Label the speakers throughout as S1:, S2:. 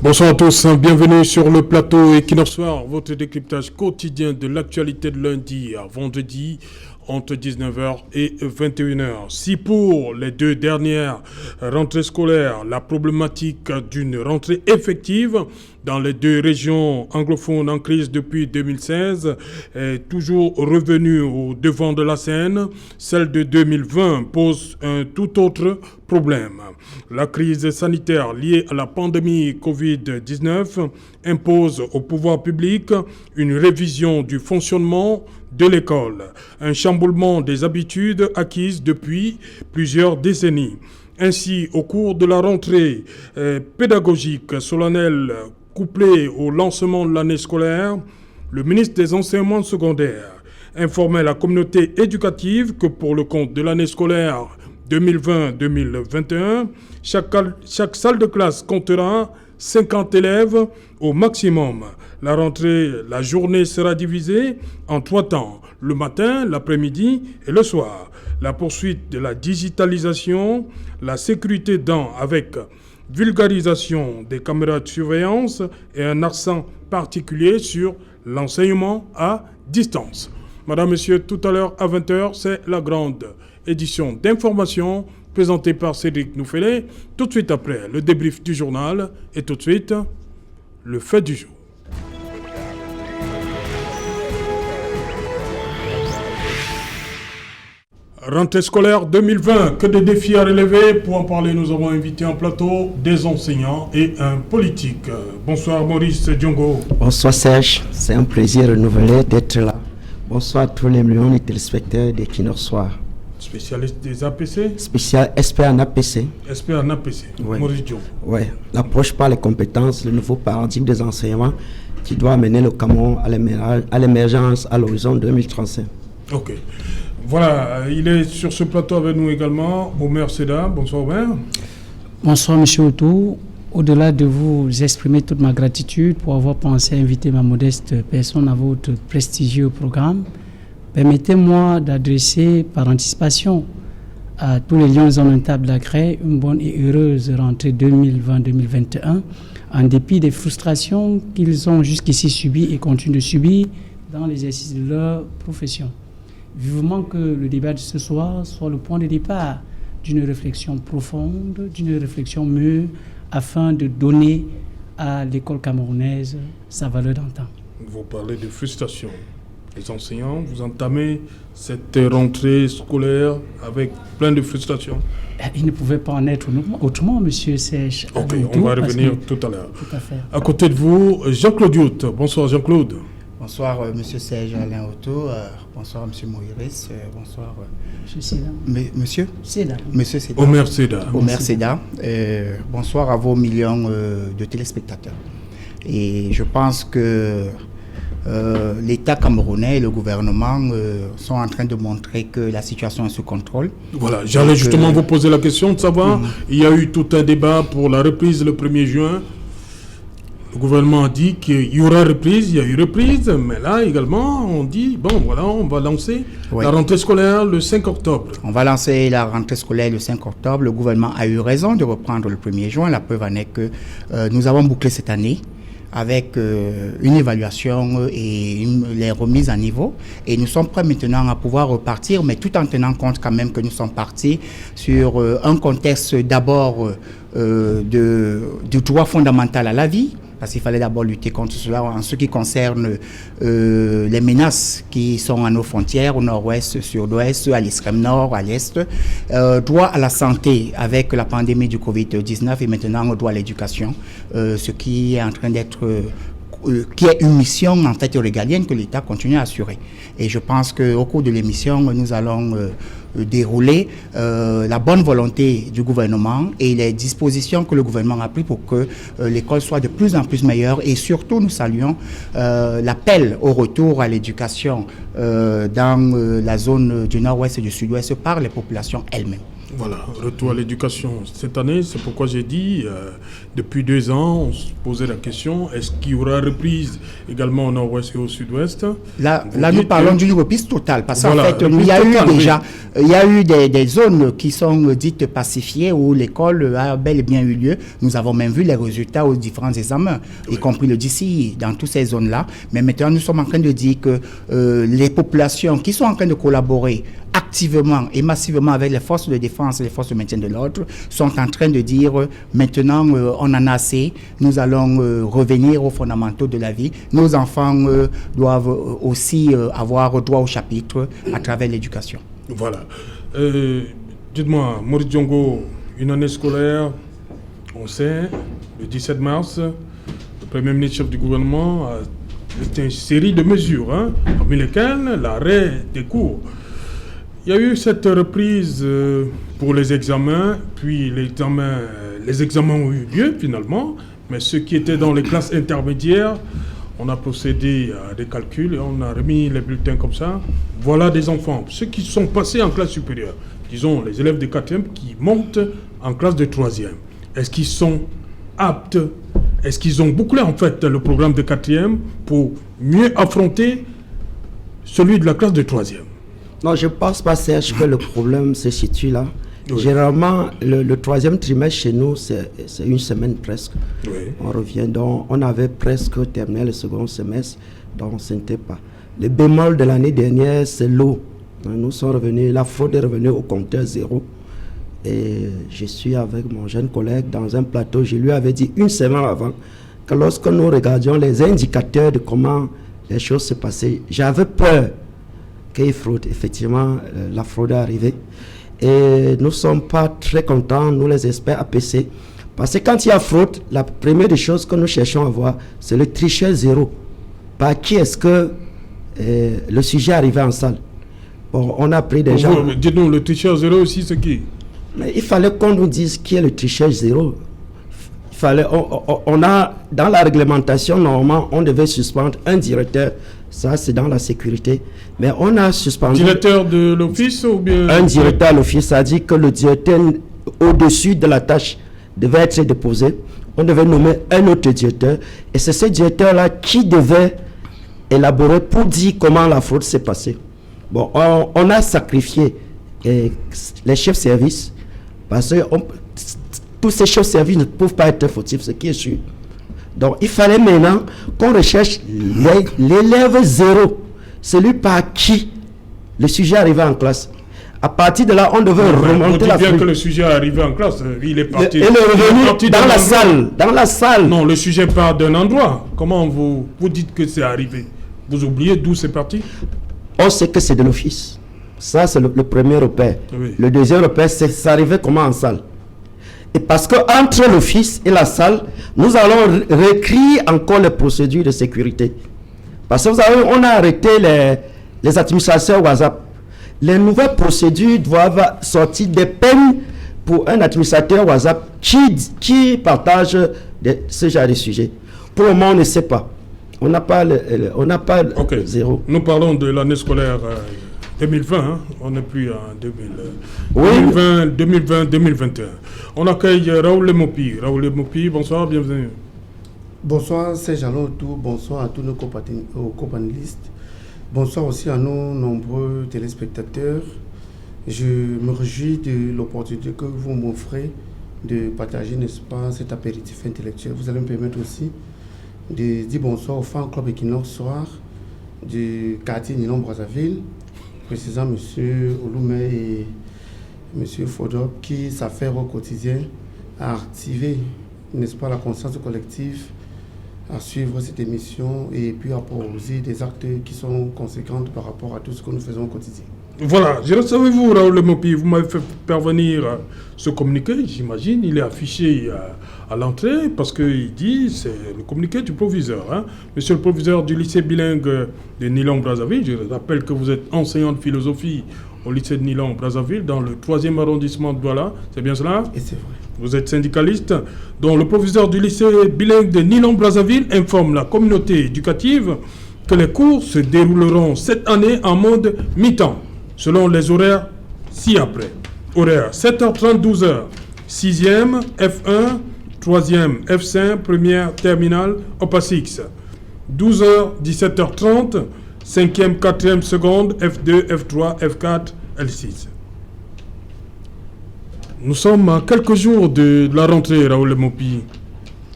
S1: Bonsoir à tous, bienvenue sur le plateau Equinox Soir, votre décryptage quotidien de l'actualité de lundi à vendredi entre 19h et 21h. Si pour les deux dernières rentrées scolaires, la problématique d'une rentrée effective dans les deux régions anglophones en crise depuis 2016 est toujours revenue au devant de la scène, celle de 2020 pose un tout autre problème. La crise sanitaire liée à la pandémie Covid-19 impose au pouvoir public une révision du fonctionnement de l'école, un chamboulement des habitudes acquises depuis plusieurs décennies. Ainsi, au cours de la rentrée pédagogique solennelle couplée au lancement de l'année scolaire, le ministre des Enseignements secondaires informait la communauté éducative que pour le compte de l'année scolaire 2020-2021, chaque salle de classe comptera 50 élèves au maximum. La journée sera divisée en 3 temps, le matin, l'après-midi et le soir. La poursuite de la digitalisation, la sécurité avec vulgarisation des caméras de surveillance et un accent particulier sur l'enseignement à distance. Madame, Monsieur, tout à l'heure à 20h, c'est la grande édition d'information présentée par Cédric Noufélé. Tout de suite après, le débrief du journal et tout de suite, le fait du jour. Rentrée scolaire 2020, que de défis à relever. Pour en parler, nous avons invité en plateau des enseignants et un politique. Bonsoir Maurice Diongo.
S2: Bonsoir Serge, c'est un plaisir renouvelé d'être là. Bonsoir à tous les millions de téléspectateurs d'Equinox Soir.
S1: Spécialiste des APC?
S2: Spécial expert en APC.
S1: Expert en APC,
S2: ouais.
S1: Maurice Diongo.
S2: Oui, l'approche par les compétences, le nouveau paradigme des enseignements qui doit amener le Cameroun à l'émergence à l'horizon 2035.
S1: Ok. Voilà, il est sur ce plateau avec nous également, Omer Seda. Bonsoir Omer.
S3: Bonsoir Monsieur Otto. Au-delà de vous exprimer toute ma gratitude pour avoir pensé à inviter ma modeste personne à votre prestigieux programme, permettez-moi d'adresser par anticipation à tous les lions indomptables d'Agrès une bonne et heureuse rentrée 2020-2021, en dépit des frustrations qu'ils ont jusqu'ici subies et continuent de subir dans l'exercice de leur profession. Vivement que le débat de ce soir soit le point de départ d'une réflexion profonde, d'une réflexion mûre, afin de donner à l'école camerounaise sa valeur d'antan.
S1: Vous parlez de frustration. Les enseignants, vous entamez cette rentrée scolaire avec plein de frustrations.
S3: Il ne pouvait pas en être autrement, monsieur Serge.
S1: Ok, on va revenir tout à l'heure.
S3: Tout à fait.
S1: À côté de vous, Jean-Claude Youth. Bonsoir Jean-Claude.
S4: Bonsoir monsieur Serge Alain Otto, bonsoir monsieur Moïris, bonsoir
S3: monsieur Seda.
S4: Monsieur
S3: Seda.
S4: Monsieur Seda.
S1: Omer Seda.
S4: Omer Seda. Bonsoir à vos millions de téléspectateurs. Et je pense que l'État camerounais et le gouvernement sont en train de montrer que la situation est sous contrôle.
S1: Voilà, j'allais justement vous poser la question de savoir, il y a eu tout un débat pour la reprise le 1er juin. Le gouvernement a dit qu'il y aura reprise, il y a eu reprise, mais là également on dit, bon voilà, on va lancer la rentrée scolaire le 5 octobre.
S4: On va lancer la rentrée scolaire le 5 octobre. Le gouvernement a eu raison de reprendre le 1er juin. La preuve en est que nous avons bouclé cette année avec une évaluation et les remises à niveau. Et nous sommes prêts maintenant à pouvoir repartir, mais tout en tenant compte quand même que nous sommes partis sur un contexte d'abord du droit fondamental à la vie, parce qu'il fallait d'abord lutter contre cela en ce qui concerne les menaces qui sont à nos frontières, au nord-ouest, sud-ouest, à l'extrême nord, à l'est. Droit à la santé avec la pandémie du Covid-19 et maintenant droit à l'éducation, ce qui est en train d'être... qui est une mission en fait régalienne que l'État continue à assurer. Et je pense qu'au cours de l'émission, nous allons dérouler la bonne volonté du gouvernement et les dispositions que le gouvernement a prises pour que l'école soit de plus en plus meilleure. Et surtout, nous saluons l'appel au retour à l'éducation dans la zone du nord-ouest et du sud-ouest par les populations elles-mêmes.
S1: Voilà, retour à l'éducation cette année, c'est pourquoi j'ai dit, depuis 2 ans, on se posait la question, est-ce qu'il y aura reprise également au nord-ouest et au sud-ouest?
S4: Là nous parlons d'une reprise totale, parce
S1: voilà,
S4: qu'en fait, il y a eu des zones qui sont dites pacifiées où l'école a bel et bien eu lieu. Nous avons même vu les résultats aux différents examens, y compris le DCI, dans toutes ces zones-là. Mais maintenant, nous sommes en train de dire que les populations qui sont en train de collaborer activement et massivement avec les forces de défense et les forces de maintien de l'ordre sont en train de dire maintenant on en a assez, nous allons revenir aux fondamentaux de la vie. Nos enfants doivent aussi avoir droit au chapitre à travers l'éducation.
S1: Voilà. Dites-moi, Maurice Diongo, une année scolaire, on sait, le 17 mars, le Premier ministre chef du gouvernement a fait une série de mesures, parmi lesquelles l'arrêt des cours. Il y a eu cette reprise pour les examens, puis les examens ont eu lieu finalement, mais ceux qui étaient dans les classes intermédiaires, on a procédé à des calculs et on a remis les bulletins comme ça. Voilà des enfants, ceux qui sont passés en classe supérieure, disons les élèves de 4e qui montent en classe de 3e. Est-ce qu'ils sont aptes, est-ce qu'ils ont bouclé en fait le programme de 4e pour mieux affronter celui de la classe de 3e?
S2: Non, je ne pense pas, Serge, que le problème se situe là. Oui. Généralement, le 3e trimestre chez nous, c'est une semaine presque. Oui. On revient, donc on avait presque terminé le second semestre, donc ce n'était pas. Le bémol de l'année dernière, c'est l'eau. Nous sommes revenus, la fraude est revenue au compteur 0. Et je suis avec mon jeune collègue dans un plateau, je lui avais dit une semaine avant que lorsque nous regardions les indicateurs de comment les choses se passaient, j'avais peur qu'il y ait fraude. Effectivement, la fraude est arrivée. Et nous ne sommes pas très contents, nous les experts APC, parce que quand il y a fraude, la première des choses que nous cherchons à voir, c'est le tricheur 0. Par qui est-ce que le sujet est arrivé en salle? Bon, on a pris des gens...
S1: Dites-nous, le tricheur 0 aussi, c'est qui?
S2: Mais il fallait qu'on nous dise qui est le tricheur 0. Il fallait, on a, dans la réglementation, normalement, on devait suspendre un directeur. Ça, c'est dans la sécurité. Mais on a suspendu...
S1: Directeur de l'office ou bien...
S2: Un directeur à l'office, ça dit que le directeur au-dessus de la tâche devait être déposé. On devait nommer un autre directeur. Et c'est ce directeur-là qui devait élaborer pour dire comment la fraude s'est passée. Bon, on a sacrifié les chefs services parce que tous ces chefs services ne peuvent pas être fautifs, ce qui est sûr. Donc, il fallait maintenant qu'on recherche l'élève 0, celui par qui le sujet arrivait en classe. À partir de là, on devait remonter la
S1: fraude. On dit bien que le sujet est arrivé en classe, il est parti.
S2: Il est revenu dans la salle.
S1: Non, le sujet part d'un endroit. Comment vous dites que c'est arrivé? Vous oubliez d'où c'est parti?
S2: On sait que c'est de l'office. Ça, c'est le premier repère. Oui. Le deuxième repère, c'est arrivé comment en salle. Et parce qu'entre l'office et la salle, nous allons réécrire encore les procédures de sécurité. Parce que vous savez, on a arrêté les administrateurs WhatsApp. Les nouvelles procédures doivent sortir des peines pour un administrateur WhatsApp qui partage ce genre de sujet. Pour le moment, on ne sait pas. On n'a pas
S1: okay.
S2: 0.
S1: Nous parlons de l'année scolaire 2020, on n'est plus en 2020-2021. On accueille Raoul Lemopi. Raoul Lemopi, bonsoir, bienvenue.
S5: Bonsoir, c'est Jalon Tout. Bonsoir à tous nos copanélistes. Bonsoir aussi à nos nombreux téléspectateurs. Je me réjouis de l'opportunité que vous m'offrez de partager, n'est-ce pas, cet apéritif intellectuel. Vous allez me permettre aussi de dire bonsoir au fan club Equinox Soir du quartier Nilon-Brazzaville, précisément M. Oloumé et M. Fodop, qui s'affairent au quotidien à activer, n'est-ce pas, la conscience collective, à suivre cette émission et puis à poser des actes qui sont conséquents par rapport à tout ce que nous faisons au quotidien.
S1: Voilà, je le savez-vous, Raoul Lemopi, vous m'avez fait parvenir ce communiqué, j'imagine, il est affiché à l'entrée parce qu'il dit, c'est le communiqué du proviseur. Hein. Monsieur le proviseur du lycée bilingue de Nilon-Brazzaville, je rappelle que vous êtes enseignant de philosophie au lycée de Nilon-Brazzaville dans le 3e arrondissement de Douala, c'est bien cela?
S5: Et c'est vrai.
S1: Vous êtes syndicaliste, dont le proviseur du lycée bilingue de Nilon-Brazzaville informe la communauté éducative que les cours se dérouleront cette année en mode mi-temps, selon les horaires ci-après. Horaire 7h30, 12h. 6e, F1, 3e, F5, première terminale, OPA6. 12h, 17h30, 5e, 4e, seconde, F2, F3, F4, L6. Nous sommes à quelques jours de la rentrée, Raoul Mopi.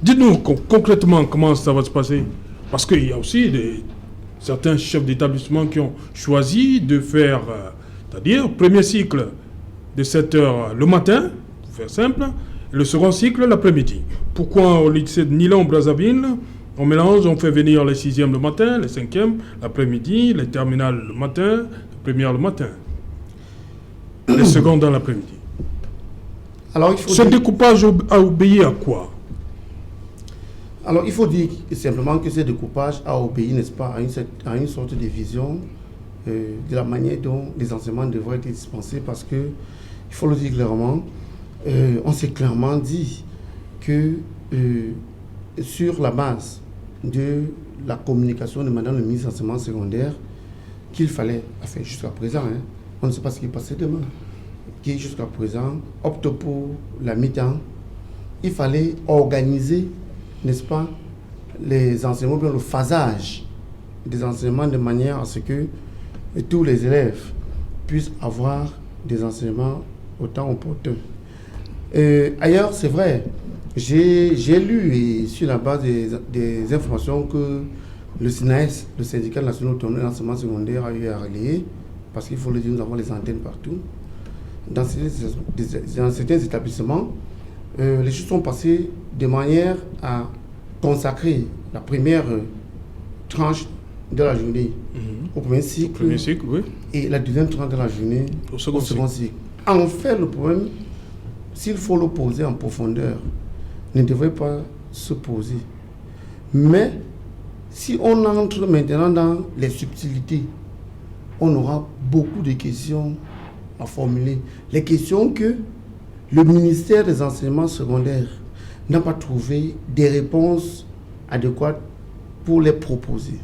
S1: Dites-nous concrètement comment ça va se passer. Parce qu'il y a aussi certains chefs d'établissement qui ont choisi de faire, c'est-à-dire, premier cycle de 7h le matin, pour faire simple, et le second cycle l'après-midi. Pourquoi au lycée de Nilon-Brazzaville, on mélange, on fait venir les 6e le matin, les 5e l'après-midi, les terminales le matin, les premières le matin, les secondes dans l'après-midi.
S5: Alors, il faut
S1: Ce découpage a obéi à quoi?
S5: Alors, il faut dire simplement que ce découpage a obéi, n'est-ce pas, à une sorte de vision de la manière dont les enseignements devraient être dispensés, parce que, il faut le dire clairement, on s'est clairement dit que sur la base de la communication de Madame le ministre de l'enseignement secondaire, qu'il fallait, enfin jusqu'à présent, on ne sait pas ce qui est passé demain, qui jusqu'à présent opte pour la mi-temps, il fallait organiser, n'est-ce pas, les enseignements, bien le phasage des enseignements de manière à ce que tous les élèves puissent avoir des enseignements autant opportuns. Ailleurs, c'est vrai, j'ai lu et sur la base des informations que le SNAES, le syndicat national autonome de l'enseignement secondaire, a eu à relayer, parce qu'il faut le dire, nous avons les antennes partout. Dans certains établissements, les choses sont passées de manière à consacrer la première tranche de la journée au premier cycle,
S1: oui.
S5: Et la deuxième tranche de la journée au second cycle. En fait, le problème, s'il faut le poser en profondeur, ne devrait pas se poser. Mais si on entre maintenant dans les subtilités, on aura beaucoup de questions à formuler. Les questions que le ministère des enseignements secondaires n'a pas trouvé des réponses adéquates pour les proposer.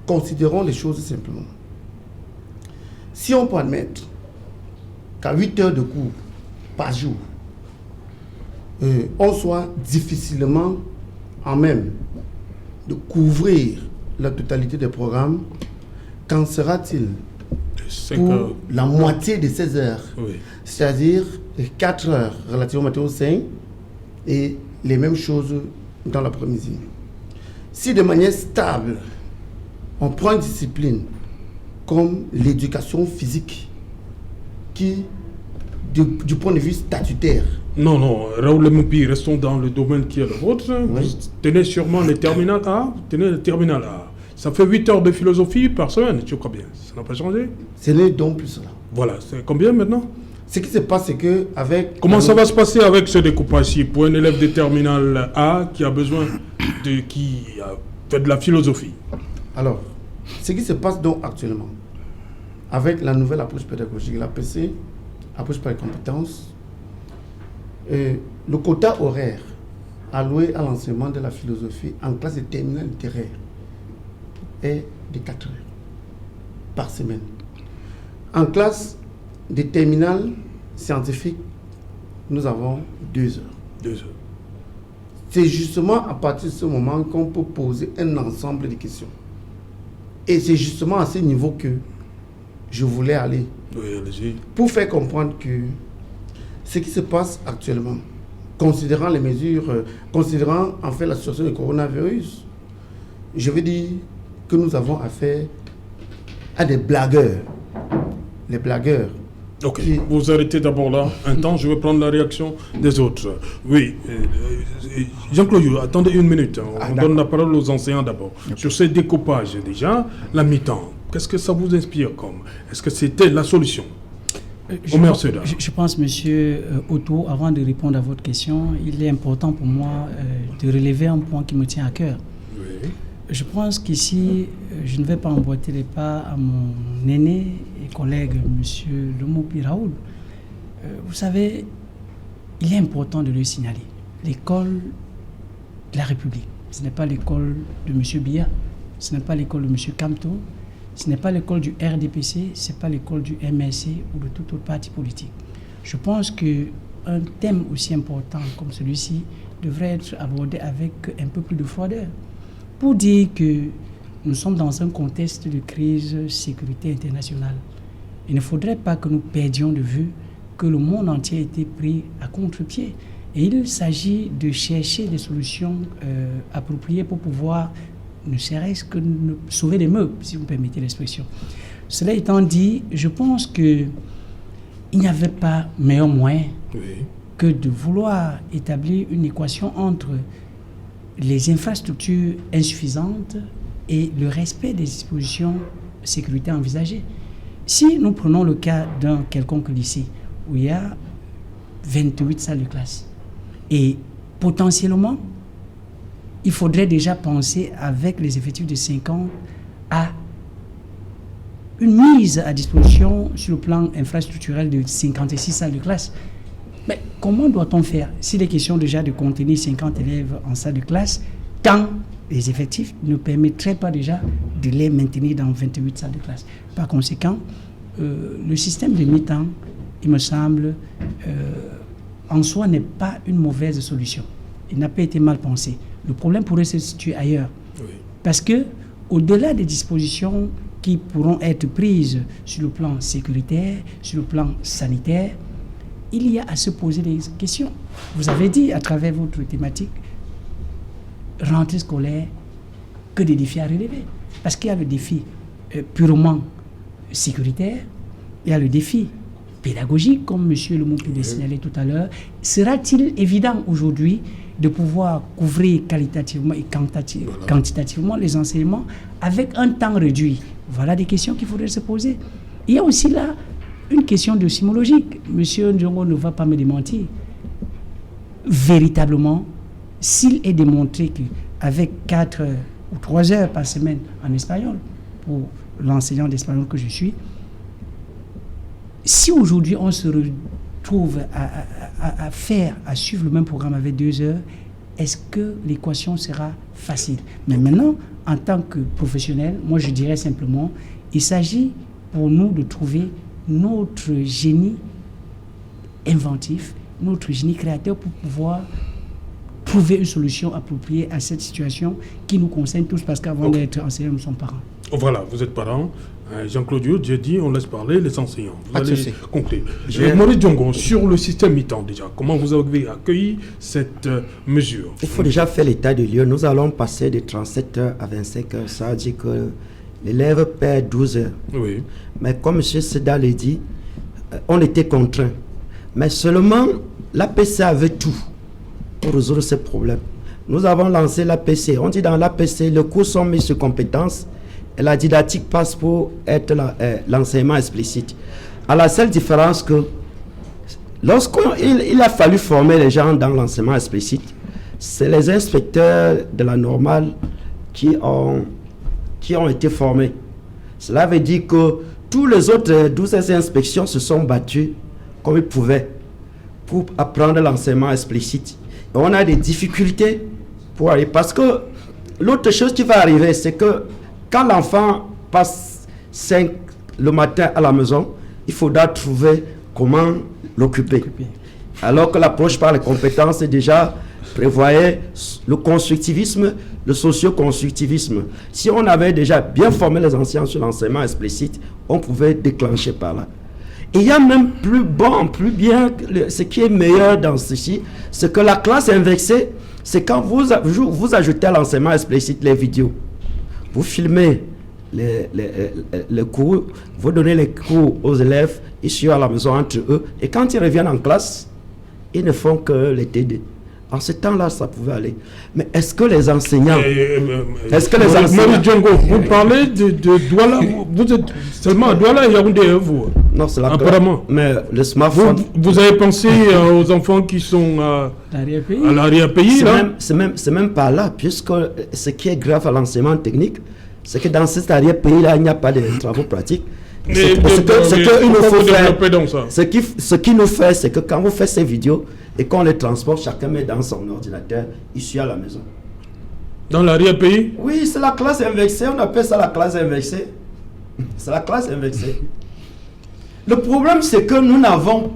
S5: Considérons les choses simplement. Si on peut admettre qu'à 8 heures de cours par jour, on soit difficilement en même de couvrir la totalité des programmes, qu'en sera-t-il pour la moitié de 16 heures, c'est-à-dire 4 heures relativement au 5 et les mêmes choses dans l'après-midi. Si de manière stable, on prend une discipline comme l'éducation physique qui, du point de vue statutaire...
S1: Non, Raoul Mopi, restons dans le domaine qui est le vôtre. Oui. Vous tenez sûrement les terminales A, Ça fait 8 heures de philosophie par semaine, je crois bien. Ça n'a pas changé?
S5: Ce n'est donc plus cela.
S1: Voilà, c'est combien maintenant?
S5: Ce qui se passe, c'est que avec...
S1: Comment ça va se passer avec ce découpage-ci pour un élève de terminale A qui a besoin qui a fait de la philosophie?
S5: Alors, ce qui se passe donc actuellement, avec la nouvelle approche pédagogique, l'APC, approche par les compétences, le quota horaire alloué à l'enseignement de la philosophie en classe de terminale littéraire est de 4 heures par semaine. En classe de terminale scientifique, nous avons 2 heures.
S1: 2 heures.
S5: C'est justement à partir de ce moment qu'on peut poser un ensemble de questions. Et c'est justement à ce niveau que je voulais aller.
S1: Oui, allez-y.
S5: Pour faire comprendre que ce qui se passe actuellement, considérant les mesures, considérant en fait la situation du coronavirus, je veux dire que nous avons affaire à des blagueurs. Les blagueurs.
S1: Ok, vous arrêtez d'abord là. Un temps, je vais prendre la réaction des autres. Oui, Jean-Claude, attendez une minute. On donne la parole aux enseignants d'abord. Okay. Sur ces découpages déjà, la mi-temps, qu'est-ce que ça vous inspire comme? Est-ce que c'était la solution?
S3: Je pense, monsieur Otto, avant de répondre à votre question, il est important pour moi de relever un point qui me tient à cœur.
S1: Oui.
S3: Je pense qu'ici, je ne vais pas emboîter les pas à mon aîné et collègue, monsieur Mopi Raoul. Vous savez, il est important de le signaler. L'école de la République, ce n'est pas l'école de monsieur Biya, ce n'est pas l'école de monsieur Kamto, ce n'est pas l'école du RDPC, ce n'est pas l'école du MSC ou de tout autre parti politique. je pense qu'un thème aussi important comme celui-ci devrait être abordé avec un peu plus de froideur. Pour dire que nous sommes dans un contexte de crise sécurité internationale. Il ne faudrait pas que nous perdions de vue que le monde entier a été pris à contre-pied. Et il s'agit de chercher des solutions appropriées pour pouvoir, ne serait-ce que sauver les meubles, si vous permettez l'expression. Cela étant dit, je pense qu'il n'y avait pas meilleur moyen que de vouloir établir une équation entre les infrastructures insuffisantes et le respect des dispositions sécuritaires envisagées. Si nous prenons le cas d'un quelconque lycée où il y a 28 salles de classe et potentiellement, il faudrait déjà penser avec les effectifs de 5 ans à une mise à disposition sur le plan infrastructurel de 56 salles de classe. Mais comment doit-on faire s'il est question déjà de contenir 50 élèves en salle de classe, tant les effectifs ne permettraient pas déjà de les maintenir dans 28 salles de classe. Par conséquent, le système de mi-temps, il me semble, en soi n'est pas une mauvaise solution. Il n'a pas été mal pensé. Le problème pourrait se situer ailleurs. Parce que, au-delà des dispositions qui pourront être prises sur le plan sécuritaire, sur le plan sanitaire, il y a à se poser des questions. Vous avez dit à travers votre thématique, rentrée scolaire, que des défis à relever. Parce qu'il y a le défi purement sécuritaire, il y a le défi pédagogique, comme M. Lemoupi l'a signalé tout à l'heure. Sera-t-il évident aujourd'hui de pouvoir couvrir qualitativement et quantitativement les enseignements avec un temps réduit? Voilà des questions qu'il faudrait se poser. Il y a aussi là une question de simologique. M. Ndjongo ne va pas me démentir. Véritablement, s'il est démontré qu'avec 4 heures ou 3 heures par semaine en espagnol, pour l'enseignant d'espagnol que je suis, si aujourd'hui on se retrouve à suivre le même programme avec 2 heures, est-ce que l'équation sera facile? Mais maintenant, en tant que professionnel, moi je dirais simplement, il s'agit pour nous de trouver notre génie inventif, notre génie créateur pour pouvoir trouver une solution appropriée à cette situation qui nous concerne tous, parce qu'avant d'être enseignants, nous sommes parents.
S1: Voilà, vous êtes parents. Jean-Claude Diot, j'ai dit, on laisse parler les enseignants. Vous allez conclure. Maurice Ndjongo, sur le système mi-temps déjà, comment vous avez accueilli cette mesure?
S2: Il faut déjà faire l'état de lieu. Nous allons passer de 37 heures à 25 heures. Ça veut dire que l'élève perd 12 heures.
S1: Oui. Mais
S2: comme M. Seda l'a dit, on était contraints. Mais seulement, l'APC avait tout pour résoudre ces problèmes. Nous avons lancé l'APC. On dit dans l'APC, les cours sont mis sur compétences et la didactique passe pour être l'enseignement explicite. À la seule différence que lorsqu'il a fallu former les gens dans l'enseignement explicite, c'est les inspecteurs de la normale qui ont été formés. Cela veut dire que tous les autres 12 inspections se sont battus comme ils pouvaient pour apprendre l'enseignement explicite. Et on a des difficultés pour aller. Parce que l'autre chose qui va arriver, c'est que quand l'enfant passe 5 le matin à la maison, il faudra trouver comment l'occuper. Alors que l'approche par les compétences déjà prévoyait le constructivisme, le socio-constructivisme. Si on avait déjà bien formé les enseignants sur l'enseignement explicite, on pouvait déclencher par là. Et il y a même plus bon, plus bien, ce qui est meilleur dans ceci, c'est que la classe inversée, c'est quand vous ajoutez à l'enseignement explicite les vidéos. Vous filmez les cours, vous donnez les cours aux élèves, ils suivent à la maison entre eux, et quand ils reviennent en classe, ils ne font que les TD. En ce temps-là, ça pouvait aller. Mais est-ce que les enseignants...
S1: Maurice Ndjongo, vous parlez de Douala, vous êtes seulement à Douala et Yaoundé, vous?
S2: Non, c'est la
S1: apparemment.
S2: Mais le smartphone...
S1: Vous avez pensé aux enfants qui sont à l'arrière-pays, là?
S2: C'est même pas là, puisque ce qui est grave à l'enseignement technique, c'est que dans cet arrière-pays-là, il n'y a pas de travaux pratiques. Ce qui nous fait, c'est que quand vous faites ces vidéos et qu'on les transporte, chacun met dans son ordinateur, ici à la maison.
S1: Dans l'arrière-pays?
S2: Oui, c'est la classe inversée. On appelle ça la classe inversée. C'est la classe inversée. Le problème, c'est que nous n'avons,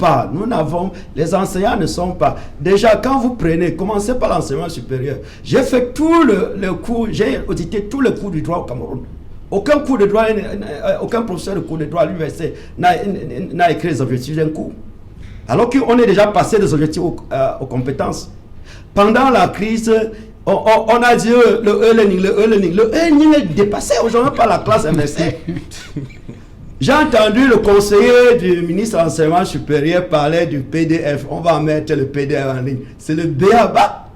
S2: les enseignants ne sont pas. Déjà, quand vous prenez, commencez par l'enseignement supérieur. J'ai fait tout le cours, j'ai audité tous les cours du droit au Cameroun. Aucun cours de droit, aucun professeur de cours de droit à l'université n'a écrit les objectifs d'un cours. Alors qu'on est déjà passé des objectifs aux compétences. Pendant la crise, on a dit le e-learning est dépassé aujourd'hui par la classe inversée. J'ai entendu le conseiller du ministre de l'Enseignement supérieur parler du PDF. On va mettre le PDF en ligne. C'est le b.a.-ba.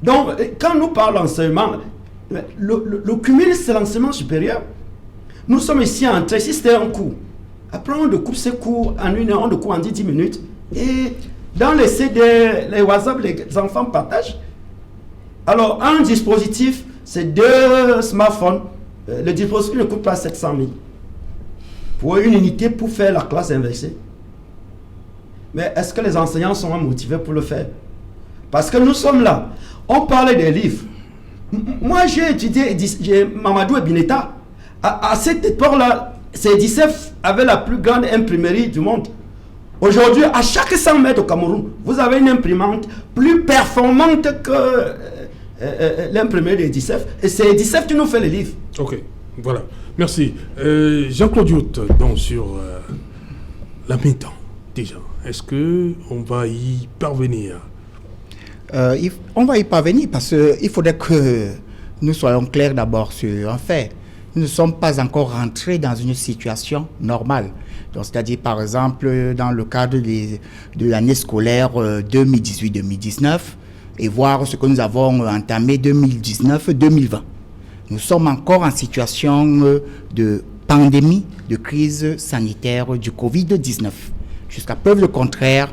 S2: Donc, quand nous parlons d'enseignement, le cumul, c'est l'enseignement supérieur. Nous sommes ici en train, si c'était un cours. Après, on découpe ces cours en 1 heure, on découpe en 10 minutes. Et dans les CD, les WhatsApp, les enfants partagent. Alors, un dispositif, c'est 2 smartphones. Le dispositif ne coûte pas 700 000. Pour une unité pour faire la classe inversée. Mais est-ce que les enseignants sont motivés pour le faire? Parce que nous sommes là. On parlait des livres. Moi, j'ai étudié Mamadou Ebineta. À cette époque-là, CEDICEF avait la plus grande imprimerie du monde. Aujourd'hui, à chaque 100 mètres au Cameroun, vous avez une imprimante plus performante que l'imprimerie de CEDICEF. Et c'est CEDICEF qui nous fait les livres.
S1: Ok, voilà. Merci. Jean-Claude Youtte, donc sur la mi-temps, déjà, est-ce qu'on va y parvenir?
S4: On va y parvenir parce qu'il faudrait que nous soyons clairs d'abord sur un fait. Nous ne sommes pas encore rentrés dans une situation normale. Donc, c'est-à-dire, par exemple, dans le cadre de l'année scolaire 2018-2019 et voir ce que nous avons entamé 2019-2020. Nous sommes encore en situation de pandémie, de crise sanitaire du Covid-19. Jusqu'à preuve le contraire,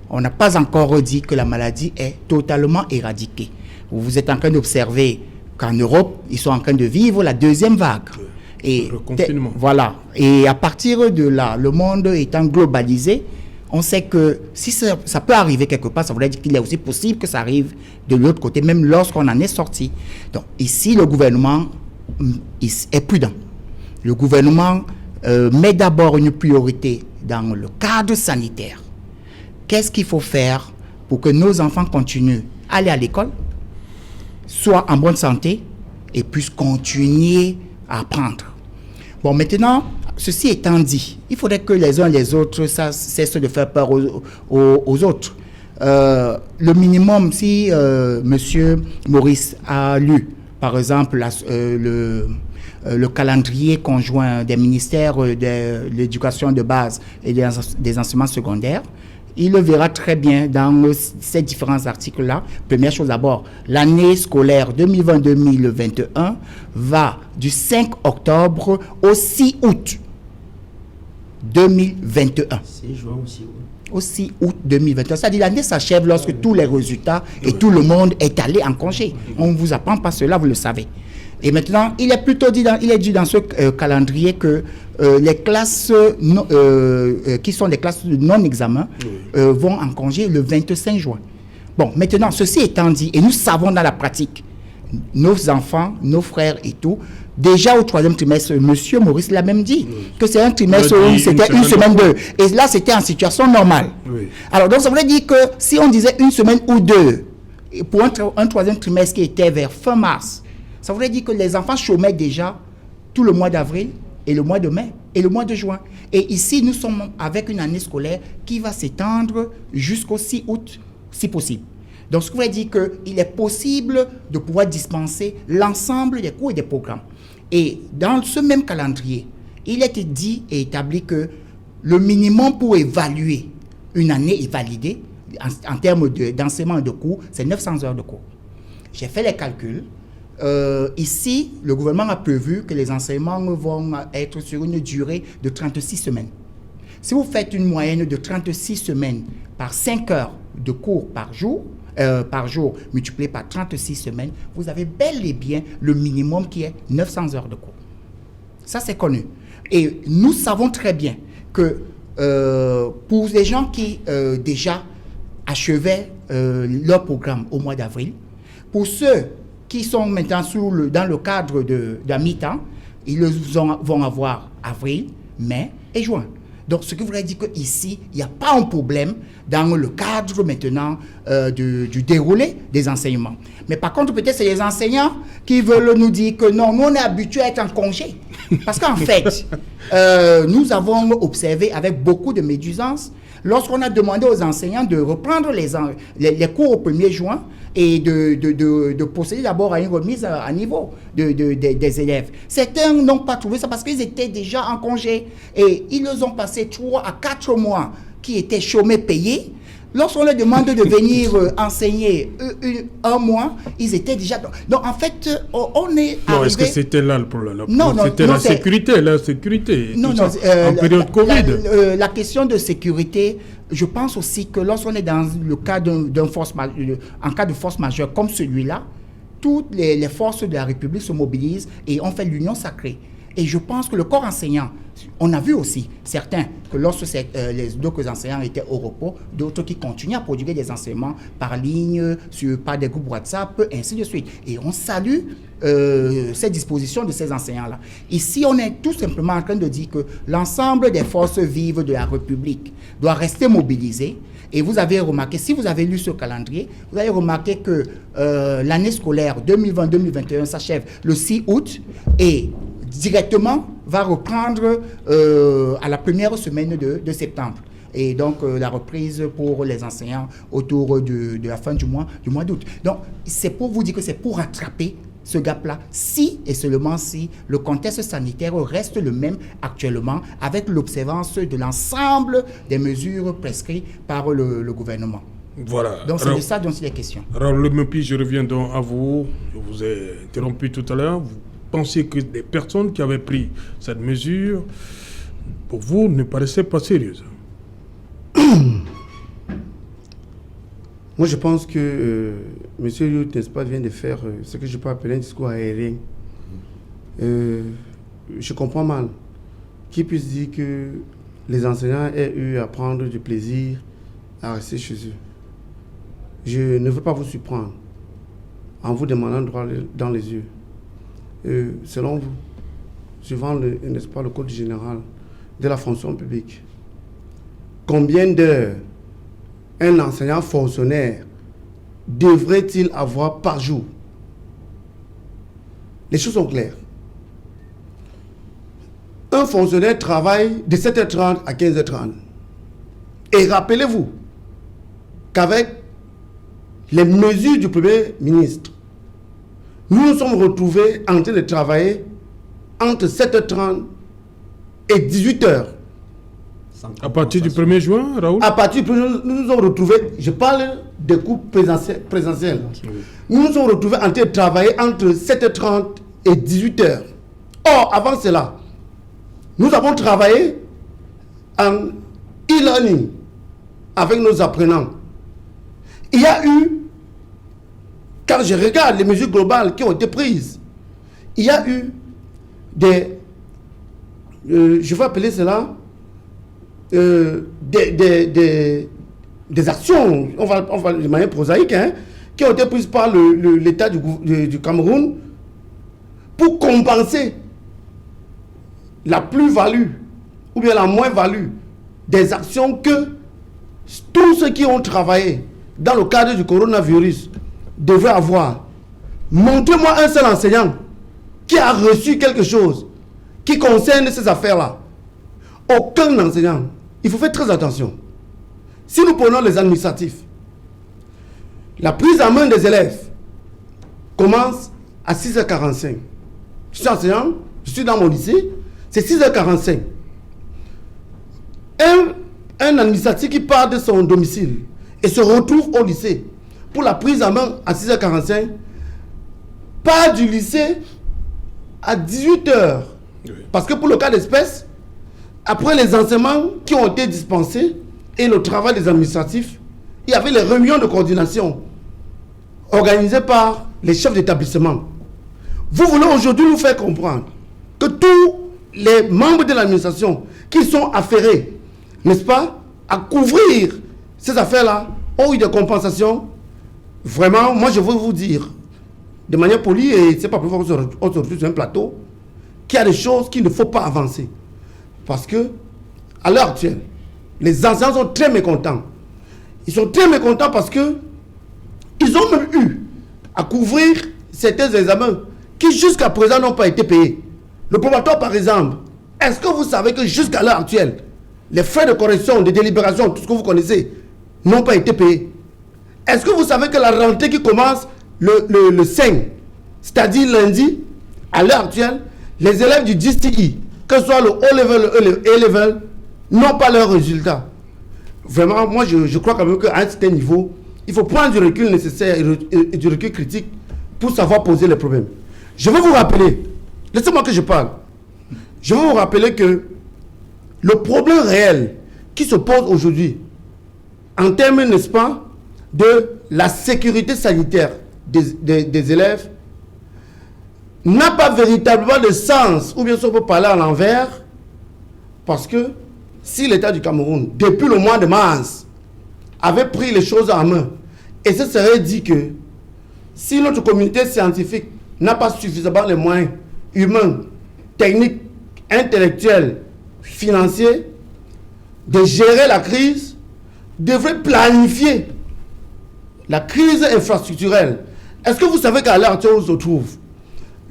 S4: on n'a pas encore dit que la maladie est totalement éradiquée. Vous êtes en train d'observer qu'en Europe, ils sont en train de vivre la deuxième vague. Et
S1: le confinement.
S4: Voilà. Et à partir de là, le monde étant globalisé, on sait que si ça peut arriver quelque part, ça voudrait dire qu'il est aussi possible que ça arrive de l'autre côté, même lorsqu'on en est sorti. Donc ici, le gouvernement est prudent. Le gouvernement met d'abord une priorité dans le cadre sanitaire. Qu'est-ce qu'il faut faire pour que nos enfants continuent à aller à l'école, soient en bonne santé et puissent continuer à apprendre? Bon, maintenant, ceci étant dit, il faudrait que les uns et les autres cessent de faire peur aux autres. Le minimum, si M. Maurice a lu, par exemple, le calendrier conjoint des ministères de l'éducation de base et des enseignements secondaires, il le verra très bien dans ces différents articles-là. Première chose d'abord, l'année scolaire 2020-2021 va du 5 octobre au 6 août 2021.
S2: 6 juin ou 6 août.
S4: Au 6 août 2021. C'est-à-dire l'année s'achève lorsque tous les résultats et tout le monde est allé en congé. On ne vous apprend pas cela, vous le savez. Et maintenant, il est plutôt dit dans ce calendrier que les classes qui sont des classes de non-examen vont en congé le 25 juin. Bon, maintenant, ceci étant dit, et nous savons dans la pratique, nos enfants, nos frères et tout, déjà au 3e trimestre, M. Maurice l'a même dit, que c'est un trimestre où c'était une semaine, 2. Et là, c'était en situation normale. Oui. Alors, donc, ça voudrait dire que si on disait une semaine ou 2, pour un 3e trimestre qui était vers fin mars, ça voudrait dire que les enfants chômaient déjà tout le mois d'avril et le mois de mai et le mois de juin. Et ici, nous sommes avec une année scolaire qui va s'étendre jusqu'au 6 août, si possible. Donc, ce qui veut dire qu'il est possible de pouvoir dispenser l'ensemble des cours et des programmes. Et dans ce même calendrier, il a été dit et établi que le minimum pour évaluer une année et valider en termes d'enseignement et de cours, c'est 900 heures de cours. J'ai fait les calculs. Ici, le gouvernement a prévu que les enseignements vont être sur une durée de 36 semaines. Si vous faites une moyenne de 36 semaines par 5 heures de cours par jour, multiplié par 36 semaines, vous avez bel et bien le minimum qui est 900 heures de cours. Ça, c'est connu. Et nous savons très bien que pour les gens qui déjà achevaient leur programme au mois d'avril, pour ceux qui sont maintenant dans le cadre d'un mi-temps, ils vont avoir avril, mai et juin. Donc, ce qui voudrait dire qu'ici, il n'y a pas un problème dans le cadre maintenant du déroulé des enseignements. Mais par contre, peut-être c'est les enseignants qui veulent nous dire que non, nous on est habitués à être en congé. Parce qu'en fait, nous avons observé avec beaucoup de médisance, lorsqu'on a demandé aux enseignants de reprendre les cours au 1er juin et de procéder d'abord à une remise à niveau des élèves. Certains n'ont pas trouvé ça parce qu'ils étaient déjà en congé et ils nous ont passé 3 à 4 mois qui étaient chômés payés. Lorsqu'on leur demande de venir enseigner un mois, ils étaient déjà... Donc, en fait, on est arrivé...
S1: Non, est-ce que c'était là le problème?
S4: Non,
S1: c'était la sécurité.
S4: Non,
S1: en période Covid.
S4: La question de sécurité, je pense aussi que lorsqu'on est dans le cas en cas de force majeure comme celui-là, toutes les forces de la République se mobilisent et on fait l'union sacrée. Et je pense que le corps enseignant, on a vu aussi certains que lorsque les d'autres enseignants étaient au repos, d'autres qui continuent à produire des enseignements par ligne, par des groupes WhatsApp, ainsi de suite. Et on salue ces dispositions de ces enseignants-là. Ici, on est tout simplement en train de dire que l'ensemble des forces vives de la République doit rester mobilisé. Et vous avez remarqué, si vous avez lu ce calendrier, vous avez remarqué que l'année scolaire 2020-2021 s'achève le 6 août et directement va reprendre à la première semaine de septembre. Et donc, la reprise pour les enseignants autour de la fin du mois d'août. Donc, c'est pour vous dire que c'est pour rattraper ce gap-là, si et seulement si le contexte sanitaire reste le même actuellement, avec l'observance de l'ensemble des mesures prescrites par le gouvernement.
S1: Voilà.
S4: Donc, c'est de ça dont il est question.
S1: Raoul Mepi, je reviens donc à vous. Je vous ai interrompu tout à l'heure. Vous pensez que les personnes qui avaient pris cette mesure, pour vous, ne paraissaient pas sérieuses?
S5: Moi, je pense que M. Yout, n'est-ce pas, vient de faire ce que je peux appeler un discours aérien. Je comprends mal qu'il puisse dire que les enseignants aient eu à prendre du plaisir à rester chez eux. Je ne veux pas vous surprendre en vous demandant droit dans les yeux. Selon vous, suivant n'est-ce pas, le code général de la fonction publique, combien d'heures un enseignant fonctionnaire devrait-il avoir par jour? Les choses sont claires. Un fonctionnaire travaille de 7h30 à 15h30. Et rappelez-vous qu'avec les mesures du Premier ministre, nous nous sommes retrouvés en train de travailler entre 7h30 et 18h.
S1: À partir du 1er juin, Raoul?
S5: À partir du 1er juin, nous nous sommes retrouvés, je parle des cours présentiels. Oui. Nous nous sommes retrouvés en train de travailler entre 7h30 et 18h. Or, avant cela, nous avons travaillé en e-learning avec nos apprenants. Il y a eu, quand je regarde les mesures globales qui ont été prises, il y a eu des, je vais appeler cela, des actions, on va de manière prosaïque, qui ont été prises par l'État du Cameroun pour compenser la plus-value ou bien la moins-value des actions que tous ceux qui ont travaillé dans le cadre du coronavirus devraient avoir. Montrez-moi un seul enseignant qui a reçu quelque chose qui concerne ces affaires-là. Aucun enseignant. Il faut faire très attention. Si nous prenons les administratifs, la prise en main des élèves commence à 6h45. Je suis enseignant, je suis dans mon lycée, c'est 6h45. Un administratif qui part de son domicile et se retrouve au lycée pour la prise en main à 6h45, part du lycée à 18h. Oui. Parce que pour le cas d'espèce, après les enseignements qui ont été dispensés et le travail des administratifs, il y avait les réunions de coordination organisées par les chefs d'établissement. Vous voulez aujourd'hui nous faire comprendre que tous les membres de l'administration qui sont affairés, n'est-ce pas, à couvrir ces affaires-là, ont eu des compensations. Vraiment, moi je veux vous dire, de manière polie, et c'est pas plus fort qu'on se retrouve sur un plateau, qu'il y a des choses qu'il ne faut pas avancer. Parce que à l'heure actuelle, les enseignants sont très mécontents. Ils sont très mécontents parce que ils ont même eu à couvrir certains examens qui jusqu'à présent n'ont pas été payés. Le probatoire, par exemple, est-ce que vous savez que jusqu'à l'heure actuelle, les frais de correction, de délibération, tout ce que vous connaissez, n'ont pas été payés? Est-ce que vous savez que la rentrée qui commence le 5, c'est-à-dire lundi, à l'heure actuelle, les élèves du GCE, que ce soit le O-level ou le A-level, n'ont pas leurs résultats? Vraiment, moi je crois quand même qu'à un certain niveau, il faut prendre du recul nécessaire et du recul critique pour savoir poser les problèmes. Je veux vous rappeler, laissez-moi que je parle, je veux vous rappeler que le problème réel qui se pose aujourd'hui, en termes, n'est-ce pas, de la sécurité sanitaire des élèves, n'a pas véritablement de sens, ou bien si on peut parler à l'envers, parce que si l'État du Cameroun, depuis le mois de mars, avait pris les choses en main, et ce serait dit que si notre communauté scientifique n'a pas suffisamment les moyens humains, techniques, intellectuels, financiers, de gérer la crise, devrait planifier la crise infrastructurelle. Est-ce que vous savez qu'à l'heure actuelle où on se trouve,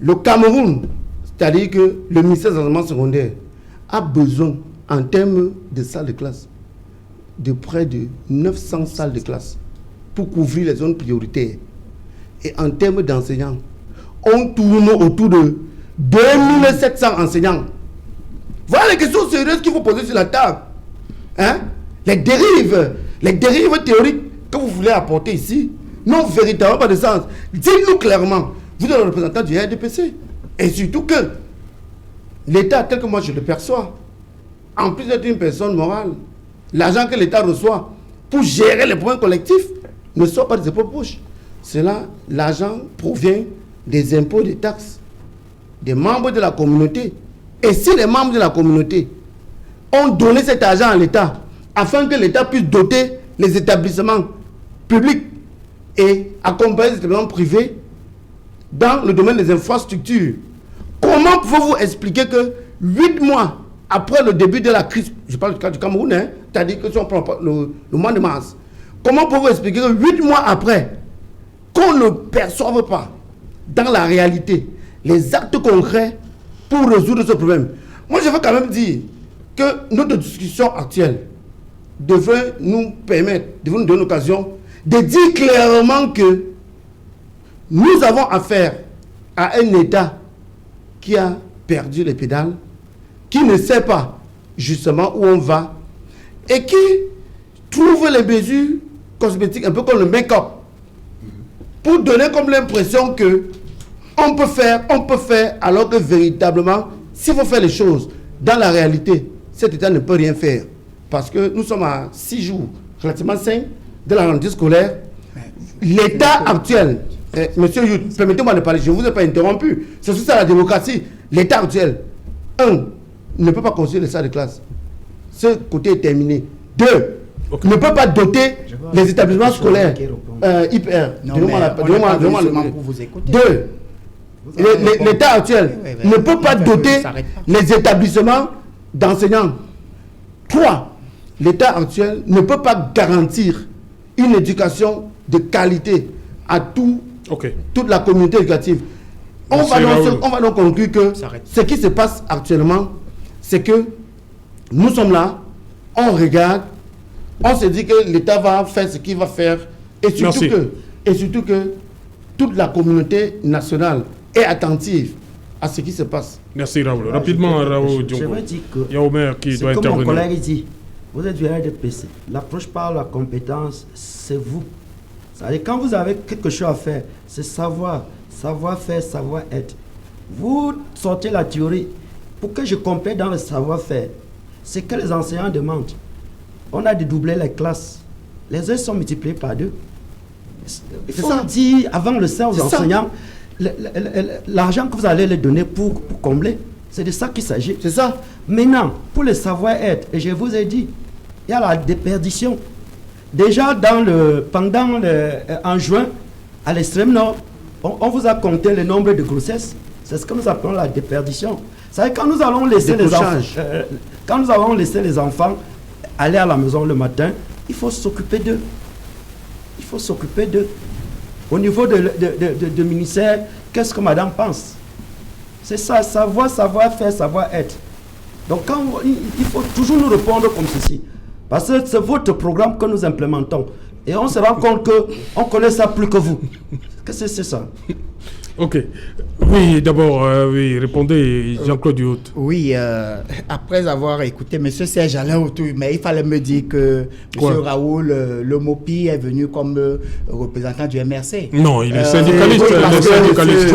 S5: le Cameroun, c'est-à-dire que le ministère des enseignements secondaires, a besoin, en termes de salles de classe, de près de 900 salles de classe pour couvrir les zones prioritaires. Et en termes d'enseignants, on tourne autour de 2700 enseignants. Voilà les questions sérieuses qu'il faut poser sur la table. Hein? Les dérives théoriques que vous voulez apporter ici n'ont véritablement pas de sens. Dites-nous clairement, vous êtes le représentant du RDPC. Et surtout que l'État, tel que moi je le perçois, en plus d'être une personne morale, l'argent que l'État reçoit pour gérer les problèmes collectifs ne sort pas de ses propres poches. L'argent provient des impôts, des taxes, des membres de la communauté. Et si les membres de la communauté ont donné cet argent à l'État afin que l'État puisse doter les établissements publics et accompagner les établissements privés dans le domaine des infrastructures, comment pouvez-vous expliquer que 8 mois après le début de la crise, je parle du cas du Cameroun, hein, c'est-à-dire que si on prend le mois de mars, comment pouvez-vous expliquer que 8 mois après, qu'on ne perçoive pas dans la réalité les actes concrets pour résoudre ce problème? Moi, je veux quand même dire que notre discussion actuelle devrait nous permettre, devrait nous donner l'occasion de dire clairement que nous avons affaire à un État qui a perdu les pédales, qui ne sait pas justement où on va et qui trouve les mesures cosmétiques un peu comme le make-up pour donner comme l'impression que on peut faire, alors que véritablement, s'il faut faire les choses dans la réalité, cet État ne peut rien faire. Parce que nous sommes à 6 jours, relativement 5, de la rentrée scolaire. L'État actuel, monsieur Yout, permettez-moi de parler, je ne vous ai pas interrompu. C'est ça la démocratie. L'État actuel, 1, ne peut pas construire les salles de classe. Ce côté est terminé. 2, ne peut pas doter les établissements scolaires IPR.
S4: Pour vous écouter.
S5: 2, l'État actuel ne peut pas doter les établissements d'enseignants. 3, l'État actuel ne peut pas garantir une éducation de qualité à toute la communauté éducative. On va donc conclure que ce qui se passe actuellement, c'est que nous sommes là, on regarde, on se dit que l'État va faire ce qu'il va faire, et surtout que toute la communauté nationale est attentive à ce qui se passe.
S1: Merci Raoul. Rapidement, Raoul
S2: je veux dire que
S1: il y a Omer qui doit intervenir.
S2: Comme mon collègue dit, vous êtes du RDPC. L'approche par la compétence, c'est vous. C'est-à-dire quand vous avez quelque chose à faire, c'est savoir-faire, savoir-être. Vous sortez la théorie. Pour que je complète dans le savoir-faire, c'est que les enseignants demandent. On a dédoublé les classes. Les heures sont multipliées par 2. Il faut dire avant le sein aux enseignants, l'argent que vous allez les donner pour combler, c'est de ça qu'il s'agit.
S5: C'est ça.
S2: Maintenant, pour le savoir-être, et je vous ai dit, il y a la déperdition. Déjà, en juin, à l'extrême nord, on vous a compté le nombre de grossesses. C'est ce que nous appelons la déperdition. Ça, quand nous allons laisser les enfants aller à la maison le matin, il faut s'occuper d'eux. Il faut s'occuper d'eux. Au niveau de ministère, qu'est-ce que madame pense? C'est ça, savoir-faire, savoir-être. Donc il faut toujours nous répondre comme ceci. Parce que c'est votre programme que nous implémentons. Et on se rend compte qu'on connaît ça plus que vous. Qu'est-ce que c'est ça?
S1: Ok. Oui, d'abord, répondez, Jean-Claude Diout.
S4: Oui, après avoir écouté M. Serge Alain Autou, mais il fallait me dire que M. Raoul Le Mopi est venu comme représentant du MRC.
S1: Non, il est syndicaliste. Non, il est syndicaliste.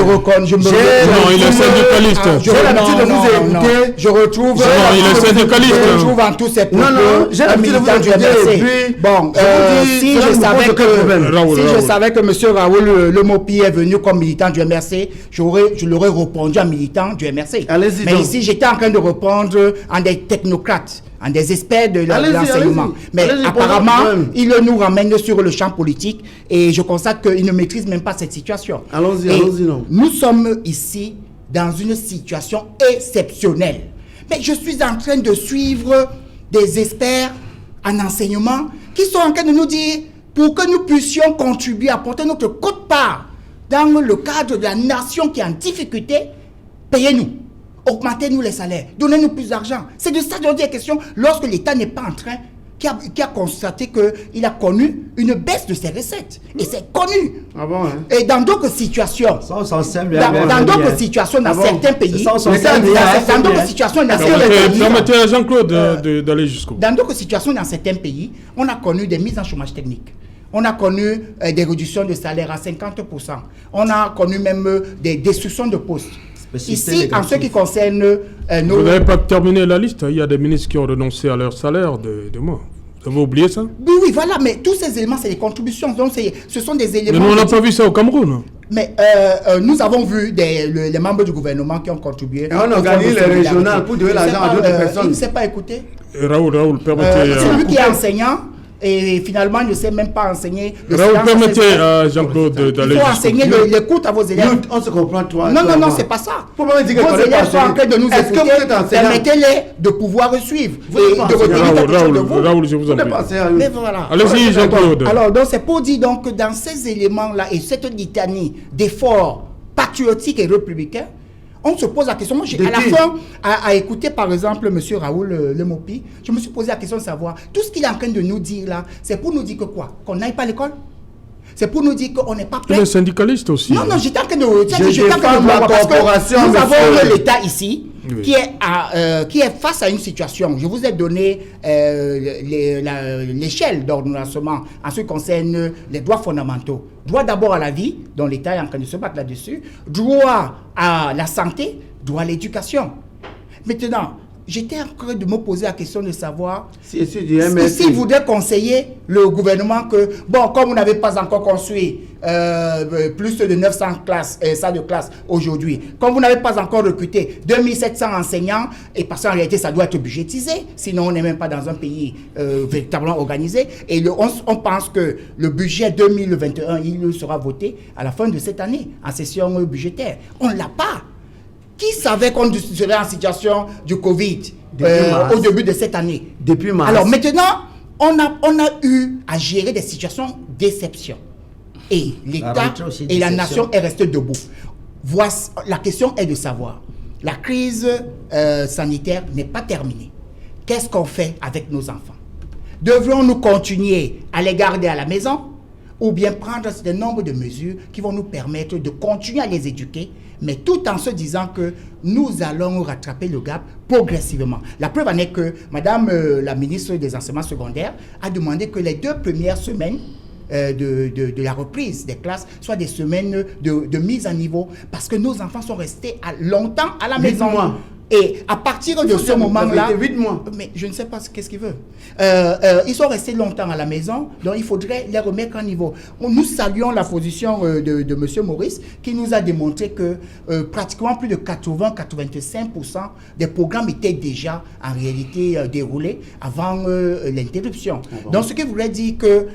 S5: J'ai l'habitude de vous écouter.
S4: Je retrouve.
S1: Non, il est syndicaliste.
S4: Je retrouve en tous ces propos.
S5: Non, j'ai l'habitude de vous écouter.
S4: Bon, si je savais que M. Raoul Le Mopi est venu comme militant du MRC, je l'aurais répondu en militant du MRC. Mais donc. Ici, j'étais en train de répondre en des technocrates, en des experts de l'enseignement. Mais apparemment, il nous ramène sur le champ politique et je constate qu'il ne maîtrise même pas cette situation.
S5: Allons-y, non.
S4: Nous sommes ici dans une situation exceptionnelle. Mais je suis en train de suivre des experts en enseignement qui sont en train de nous dire pour que nous puissions contribuer, apporter notre quote-part dans le cadre de la nation qui est en difficulté, payez-nous, augmentez-nous les salaires, donnez-nous plus d'argent. C'est de ça dont il est question lorsque l'État n'est pas en train, qui a constaté qu'il a connu une baisse de ses recettes. Et c'est connu.
S5: Ah bon, hein?
S4: Et dans d'autres situations, dans d'autres situations, dans certains pays,
S1: permettez à Jean-Claude d'aller jusqu'au bout.
S4: Dans d'autres situations, dans certains pays, on a connu des mises en chômage technique. On a connu des réductions de salaire à 50%. On a connu même des destructions de postes. Ici, en ce qui concerne nos...
S1: Vous n'avez pas terminé la liste. Il y a des ministres qui ont renoncé à leur salaire de mois. Vous avez oublié ça?
S4: Oui, voilà. Mais tous ces éléments, c'est des contributions. Donc, ce sont des éléments...
S1: Mais nous, on n'a pas vu ça au Cameroun.
S4: Mais nous avons vu les membres du gouvernement qui ont contribué.
S5: Et on organise les régionales pour donner l'argent à d'autres personnes.
S4: Il ne s'est pas écouté.
S1: Raoul, permettez...
S4: c'est lui qui est enseignant. Et finalement, il ne sait même pas enseigner.
S1: Permettez à Jean-Claude d'aller.
S4: Il faut enseigner l'écoute à vos élèves.
S5: On se comprend, toi.
S4: Non, c'est pas ça. Vos élèves sont en train de nous écouter. Permettez-les de pouvoir suivre et de retirer quelque chose de vous.
S1: Raoul, je vous en prie.
S4: Mais voilà.
S1: Allez-y, Jean-Claude.
S4: Alors, donc, c'est pour dire donc, que dans ces éléments-là et cette litanie d'efforts patriotiques et républicains, on se pose la question. Moi, à la fin, à écouter par exemple M. Raoul Le Mopi, je me suis posé la question de savoir, tout ce qu'il est en train de nous dire là, c'est pour nous dire que quoi? Qu'on n'aille pas à l'école? C'est pour nous dire qu'on n'est pas prêt?
S1: Il est syndicaliste aussi.
S4: Non, j'étais en train de... parce que nous avons l'État ici, oui, qui est face à une situation. Je vous ai donné l'échelle d'ordonnancement en ce qui concerne les droits fondamentaux. Droit d'abord à la vie, dont l'État est en train de se battre là-dessus. Droit à la santé, droit à l'éducation. Maintenant, j'étais en train de me poser la question de savoir s'il voudrait conseiller le gouvernement que, bon, comme vous n'avez pas encore construit plus de 900 salles de classe aujourd'hui, comme vous n'avez pas encore recruté 2700 enseignants, et parce qu'en réalité, ça doit être budgétisé, sinon on n'est même pas dans un pays véritablement organisé, et on pense que le budget 2021, il sera voté à la fin de cette année, en session budgétaire. On ne l'a pas. Qui savait qu'on serait en situation du Covid au début de cette année?
S5: Depuis mars.
S4: Alors maintenant, on a eu à gérer des situations d'exception. Et l'État et la nation est restée debout. La question est de savoir, la crise sanitaire n'est pas terminée. Qu'est-ce qu'on fait avec nos enfants? Devrons-nous continuer à les garder à la maison ou bien prendre un certain nombre de mesures qui vont nous permettre de continuer à les éduquer, mais tout en se disant que nous allons rattraper le gap progressivement. La preuve en est que Madame la ministre des Enseignements secondaires a demandé que les 2 premières semaines de la reprise des classes soient des semaines de mise à niveau, parce que nos enfants sont restés longtemps à la maison.
S5: 8 mois.
S4: Et à partir de ce moment-là...
S5: 8 mois.
S4: Mais je ne sais pas qu'est-ce qu'il veut. Ils sont restés longtemps à la maison, donc il faudrait les remettre à niveau. Nous saluons la position de M. Maurice, qui nous a démontré que pratiquement plus de 80-85% des programmes étaient déjà en réalité déroulés avant l'interruption. Ah bon. Donc ce qui voudrait dire que...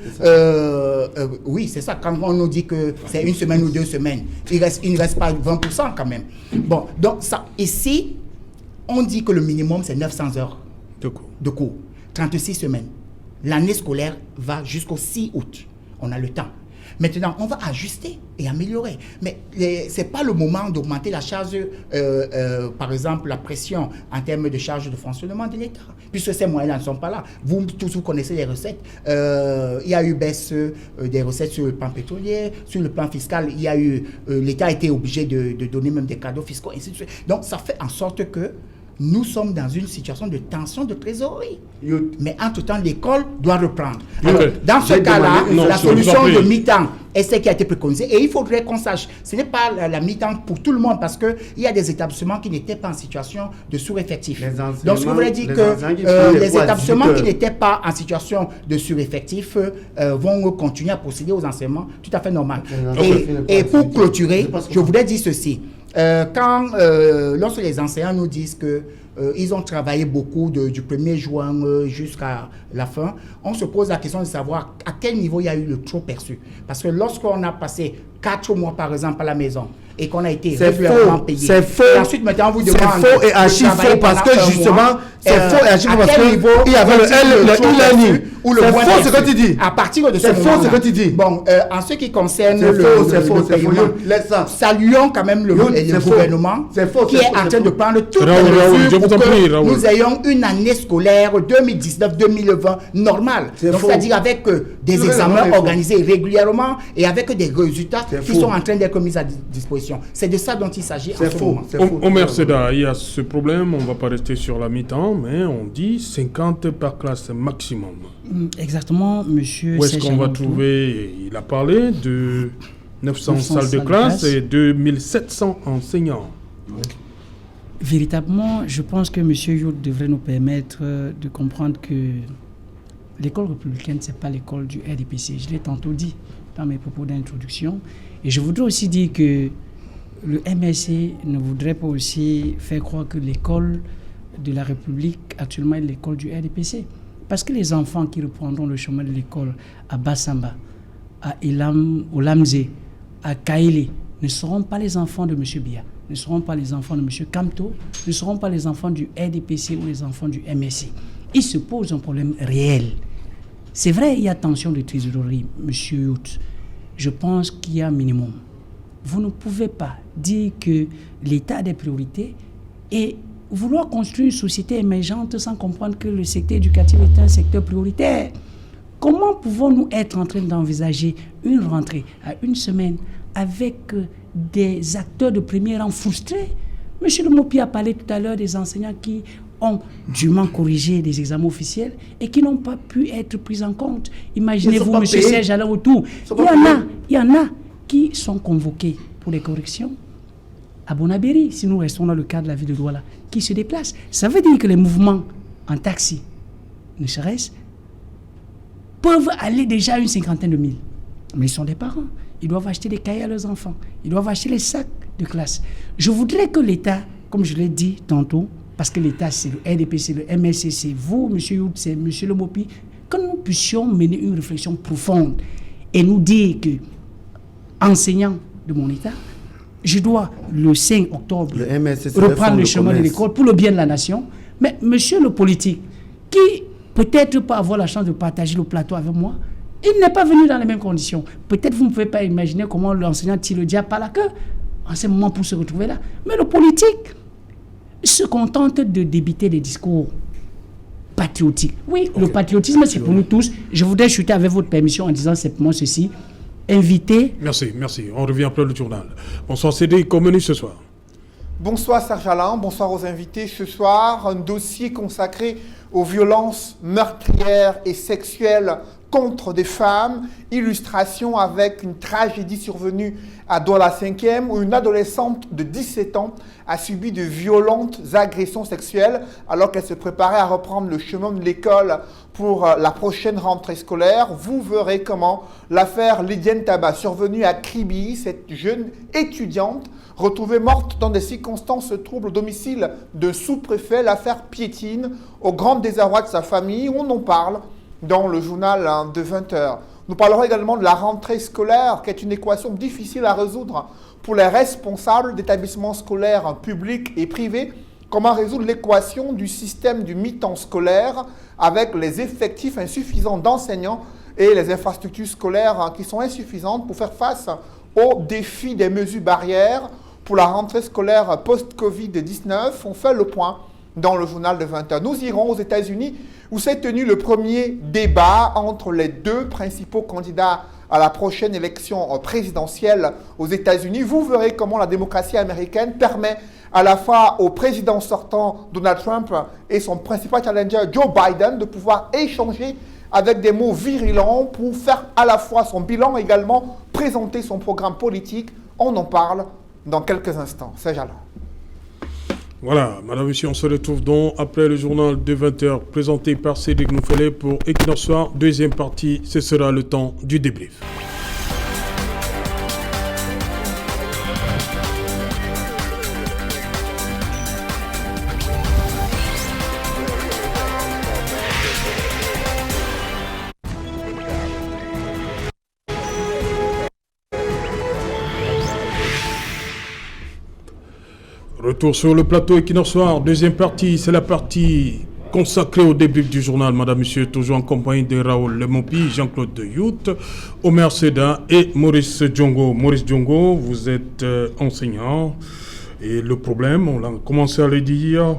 S4: oui, c'est ça. Quand on nous dit que c'est 1 semaine ou 2 semaines, il ne reste pas 20% quand même. Bon, donc ça, ici... On dit que le minimum, c'est 900 heures de cours. 36 semaines. L'année scolaire va jusqu'au 6 août. On a le temps. Maintenant, on va ajuster et améliorer. Mais ce n'est pas le moment d'augmenter la charge, par exemple, la pression en termes de charge de fonctionnement de l'État, puisque ces moyens-là ne sont pas là. Vous tous, vous connaissez les recettes. Il y a eu baisse des recettes sur le plan pétrolier, sur le plan fiscal. Il y a eu, l'État a été obligé de donner même des cadeaux fiscaux, ainsi de suite. Donc, ça fait en sorte que nous sommes dans une situation de tension de trésorerie. Mais entre-temps, l'école doit reprendre. Alors, dans ce cas-là, la solution de mi-temps est celle qui a été préconisée. Et il faudrait qu'on sache, ce n'est pas la mi-temps pour tout le monde, parce qu'il y a des établissements qui n'étaient pas en situation de sous-effectif. Donc, ce que vous voulez dire que les établissements qui n'étaient pas en situation de sureffectif vont continuer à procéder aux enseignements tout à fait normal. Et pour clôturer, je voudrais dire ceci. Lorsque les enseignants nous disent que ils ont travaillé beaucoup du 1er juin jusqu'à la fin, on se pose la question de savoir à quel niveau il y a eu le trop perçu. Parce que lorsqu'on a passé 4 mois, par exemple, à la maison, et qu'on a été régulièrement payé.
S2: C'est faux.
S4: Et ensuite, maintenant, vous demandez.
S2: C'est faux et archi faux parce que justement, c'est faux et archi faux parce qu'il y avait le e-learning. C'est faux ce que tu dis.
S4: À partir de ce moment.
S2: C'est faux ce que tu dis.
S4: Bon, en ce qui concerne le paiement, saluons quand même le gouvernement qui est en train de prendre toutes les mesures pour que nous ayons une année scolaire 2019-2020 normale. Donc, c'est-à-dire avec des examens organisés régulièrement et avec des résultats qui sont en train d'être mis à disposition. C'est de ça dont il s'agit en ce moment.
S1: Omer Seda, il y a ce problème, on ne va pas rester sur la mi-temps, mais on dit 50 par classe maximum.
S3: Exactement, monsieur.
S1: Où est-ce qu'on va trouver, il a parlé de 900 salles de classe et 2700 enseignants.
S3: Véritablement, je pense que monsieur Youd devrait nous permettre de comprendre que l'école républicaine, ce n'est pas l'école du RDPC. Je l'ai tantôt dit dans mes propos d'introduction. Et je voudrais aussi dire que le MSC ne voudrait pas aussi faire croire que l'école de la République actuellement est l'école du RDPC. Parce que les enfants qui reprendront le chemin de l'école à Bassamba, à au Lamzé, à Kaélé, ne seront pas les enfants de M. Bia, ne seront pas les enfants de M. Kamto, ne seront pas les enfants du RDPC ou les enfants du MSC. Il se pose un problème réel. C'est vrai, il y a tension de trésorerie, M. Yout. Je pense qu'il y a un minimum. Vous ne pouvez pas dire que l'État a des priorités et vouloir construire une société émergente sans comprendre que le secteur éducatif est un secteur prioritaire. Comment pouvons-nous être en train d'envisager une rentrée à une semaine avec des acteurs de premier rang frustrés? Monsieur le Mopi a parlé tout à l'heure des enseignants qui ont dûment corrigé des examens officiels et qui n'ont pas pu être pris en compte. Imaginez-vous, M. Serge Alain autour. Il y en a qui sont convoqués pour les corrections à Bonabéry, si nous restons dans le cadre de la ville de Douala, qui se déplacent. Ça veut dire que les mouvements en taxi, ne serait-ce, peuvent aller déjà à une 50aine de mille. Mais ils sont des parents. Ils doivent acheter des cahiers à leurs enfants. Ils doivent acheter les sacs de classe. Je voudrais que l'État, comme je l'ai dit tantôt, parce que l'État, c'est le RDP, c'est le MSC, c'est vous, M. Yout, c'est M. Le Mopi, que nous puissions mener une réflexion profonde et nous dire que, enseignant de mon État, je dois, le 5 octobre, reprendre le chemin de l'école pour le bien de la nation. Mais monsieur le politique, qui peut-être peut avoir la chance de partager le plateau avec moi, il n'est pas venu dans les mêmes conditions. Peut-être vous ne pouvez pas imaginer comment l'enseignant tire le diable par la queue en ce moment pour se retrouver là. Mais le politique se contente de débiter des discours patriotiques. Oui, le patriotisme, c'est pour nous tous. Je voudrais chuter avec votre permission en disant simplement ceci. Invité.
S1: Merci. On revient après le journal. Bonsoir CD, comme menu ce soir.
S6: Bonsoir Serge Alain, bonsoir aux invités. Ce soir, un dossier consacré aux violences meurtrières et sexuelles contre des femmes. Illustration avec une tragédie survenue à Douala 5e où une adolescente de 17 ans a subi de violentes agressions sexuelles alors qu'elle se préparait à reprendre le chemin de l'école pour la prochaine rentrée scolaire. Vous verrez comment l'affaire Lydienne Tabat, survenue à Kribi, cette jeune étudiante retrouvée morte dans des circonstances troubles au domicile de sous-préfet, l'affaire piétine au grand désarroi de sa famille. On en parle dans le journal de 20h. Nous parlerons également de la rentrée scolaire, qui est une équation difficile à résoudre pour les responsables d'établissements scolaires publics et privés, Comment résoudre l'équation du système du mi-temps scolaire avec les effectifs insuffisants d'enseignants et les infrastructures scolaires qui sont insuffisantes pour faire face aux défis des mesures barrières pour la rentrée scolaire post-Covid-19? On fait le point dans le journal de 20h. Nous irons aux États-Unis où s'est tenu le premier débat entre les deux principaux candidats à la prochaine élection présidentielle aux États-Unis. Vous verrez comment la démocratie américaine permet à la fois au président sortant Donald Trump et son principal challenger Joe Biden de pouvoir échanger avec des mots virulents pour faire à la fois son bilan et également présenter son programme politique. On en parle dans quelques instants. C'est Jalon.
S1: Voilà, madame, monsieur, on se retrouve donc après le journal de 20h présenté par Cédric Nouffelé pour Equinox Soir. Deuxième partie, ce sera le temps du débrief. Retour sur le plateau Equinox Soir, deuxième partie, c'est la partie consacrée au débrief du journal. Madame, monsieur, toujours en compagnie de Raoul Lemopi, Jean-Claude Deyout, Omer Seda et Maurice Djongo. Maurice Djongo, vous êtes enseignant et le problème, on a commencé à le dire,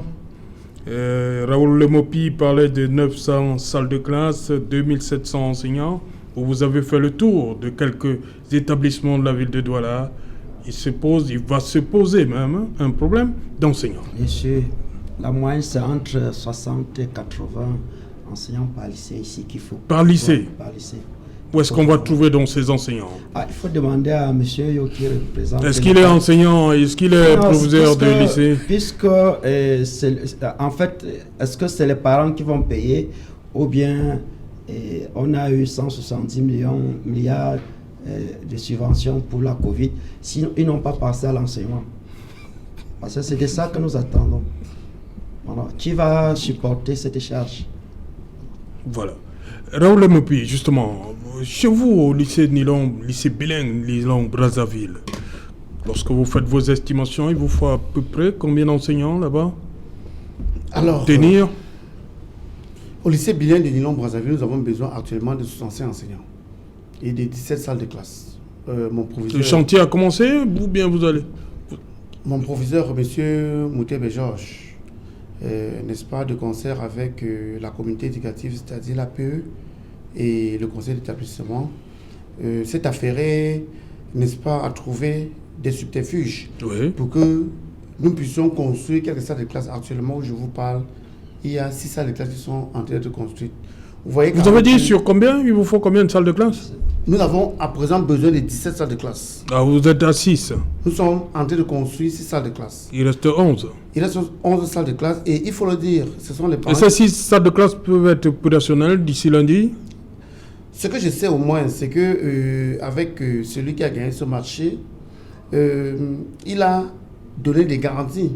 S1: Raoul Lemopi parlait de 900 salles de classe, 2700 enseignants. Vous avez fait le tour de quelques établissements de la ville de Douala. Il va se poser même un problème d'enseignants.
S2: Bien sûr, la moyenne c'est entre 60 et 80 enseignants par lycée ici qu'il faut.
S1: Par lycée?
S2: Par lycée.
S1: Où est-ce qu'on va trouver donc ces enseignants?
S2: Il faut demander à monsieur qui représente...
S1: Est-ce qu'il est enseignant? Est-ce qu'il est professeur de lycée?
S2: Puisque, en fait, est-ce que c'est les parents qui vont payer ou bien on a eu 170 milliards de subventions pour la Covid, sinon ils n'ont pas passé à l'enseignement. Parce que c'est de ça que nous attendons. Voilà. Qui va supporter cette charge?
S1: Voilà. Raoul Lemopi, justement, chez vous au lycée Nilon, lycée bilingue Nilon-Brazzaville, lorsque vous faites vos estimations, il vous faut à peu près combien d'enseignants là-bas?
S5: Alors,
S1: tenir
S5: au lycée bilingue de Nilon-Brazzaville, nous avons besoin actuellement de 65 enseignants et de 17 salles de classe. Mon proviseur,
S1: le chantier a commencé ou bien vous allez?
S5: Mon proviseur, M. Moutebe Georges, n'est-ce pas, de concert avec la communauté éducative, c'est-à-dire l'APE et le conseil d'établissement, s'est affairé, n'est-ce pas, à trouver des subterfuges pour que nous puissions construire quelques salles de classe. Actuellement, où je vous parle, il y a 6 salles de classe qui sont en train d'être construites. Vous
S1: avez dit sur combien? Il vous faut combien de salles de classe?
S5: Nous avons à présent besoin de 17 salles de classe.
S1: Ah, vous êtes à 6?
S5: Nous sommes en train de construire 6 salles de classe.
S1: Il reste 11? Il
S5: reste 11 salles de classe et il faut le dire, ce sont les parents...
S1: Et ces 6 salles de classe peuvent être opérationnelles d'ici lundi?
S5: Ce que je sais au moins, c'est que avec celui qui a gagné ce marché, il a donné des garanties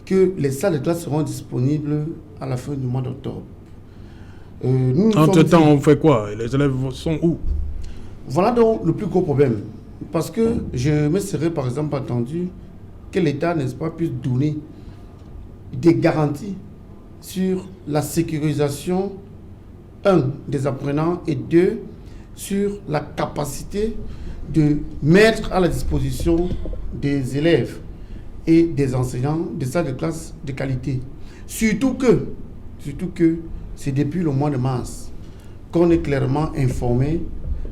S5: que les salles de classe seront disponibles à la fin du mois d'octobre.
S1: Entre-temps, on fait quoi? Les élèves sont où?
S5: Voilà donc le plus gros problème. Parce que je me serais par exemple attendu que l'État, n'est-ce pas, puisse donner des garanties sur la sécurisation, 1, des apprenants et 2, sur la capacité de mettre à la disposition des élèves et des enseignants des salles de classe de qualité. Surtout que c'est depuis le mois de mars qu'on est clairement informé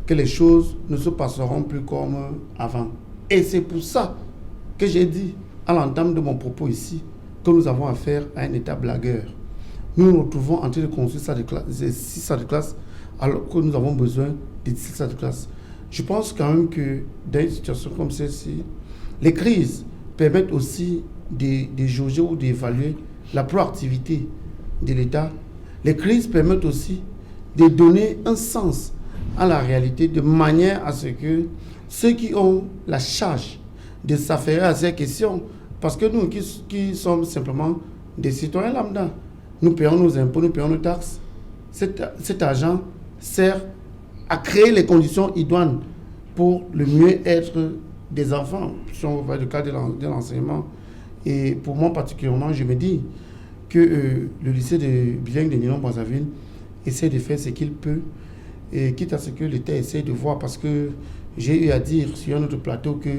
S5: que les choses ne se passeront plus comme avant. Et c'est pour ça que j'ai dit à l'entame de mon propos ici que nous avons affaire à un État blagueur. Nous nous retrouvons en train de construire 6 salles de classe alors que nous avons besoin de 17 salles de classe. Je pense quand même que dans une situation comme celle-ci, les crises permettent aussi de jauger ou d'évaluer la proactivité de l'État. Les crises permettent aussi de donner un sens à la réalité de manière à ce que ceux qui ont la charge de s'affairer à ces questions, parce que nous qui sommes simplement des citoyens lambda, nous payons nos impôts, nous payons nos taxes, cet argent sert à créer les conditions idoines pour le mieux-être des enfants. Si on va du cas de l'enseignement, Et pour moi particulièrement, je me dis que le lycée de bilingue de Ninon-Brazzaville essaie de faire ce qu'il peut, et quitte à ce que l'État essaie de voir, parce que j'ai eu à dire sur un autre plateau que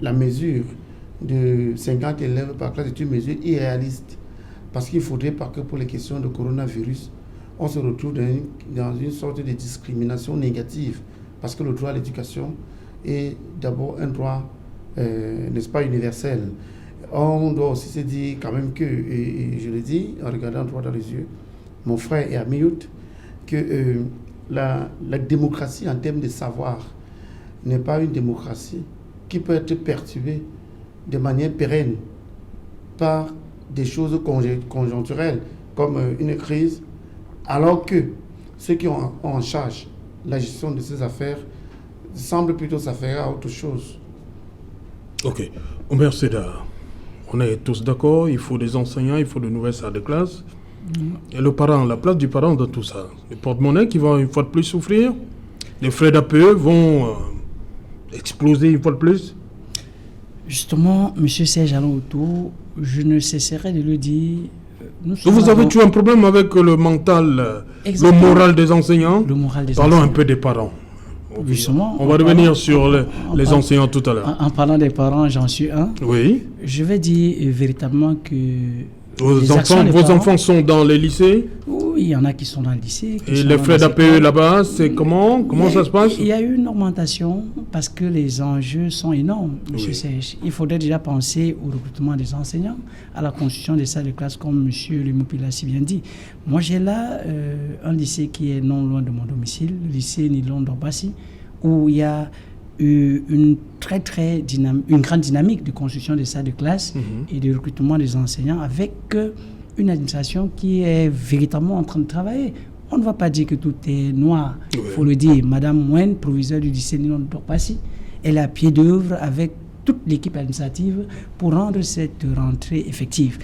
S5: la mesure de 50 élèves par classe est une mesure irréaliste, parce qu'il faudrait pas que pour les questions de coronavirus, on se retrouve dans une sorte de discrimination négative, parce que le droit à l'éducation est d'abord un droit, n'est-ce pas, universel. On doit aussi se dire quand même que, et je le dis en regardant droit dans les yeux, mon frère et ami Yout, que la démocratie en termes de savoir n'est pas une démocratie qui peut être perturbée de manière pérenne par des choses conjoncturelles comme une crise, alors que ceux qui ont en charge la gestion de ces affaires semblent plutôt s'affairer à autre chose.
S1: Ok. Omer Seda, on est tous d'accord, il faut des enseignants, il faut de nouvelles salles de classe. Et le parent, la place du parent dans tout ça. Les porte-monnaies qui vont une fois de plus souffrir, les frais d'APE vont exploser une fois de plus.
S3: Justement, M. Serge Alain-Otto, je ne cesserai de le dire.
S1: Vous avez eu un problème avec le mental, le moral des enseignants.
S3: Le moral des
S1: Parlons
S3: enseignants.
S1: un peu des parents.
S3: Justement,
S1: on va revenir sur les enseignants tout à l'heure.
S3: En parlant des parents, j'en suis un.
S1: Oui.
S3: Je vais dire véritablement que
S1: vos enfants sont dans les lycées?
S3: Oui, il y en a qui sont dans le lycée.
S1: Et les frais d'APE là-bas, c'est comment ça se passe?
S3: Il y a eu une augmentation parce que les enjeux sont énormes, M. Serge. Il faudrait déjà penser au recrutement des enseignants, à la construction des salles de classe, comme M. Lemoupi l'a si bien dit. Moi, j'ai là un lycée qui est non loin de mon domicile, le lycée Nilon d'Orbassi, où il y a une grande dynamique de construction des salles de classe et de recrutement des enseignants avec une administration qui est véritablement en train de travailler. On ne va pas dire que tout est noir, il faut le dire. Madame Moine, proviseure du lycée Nilon d'Orbassi, elle est à pied d'œuvre avec toute l'équipe administrative pour rendre cette rentrée effective.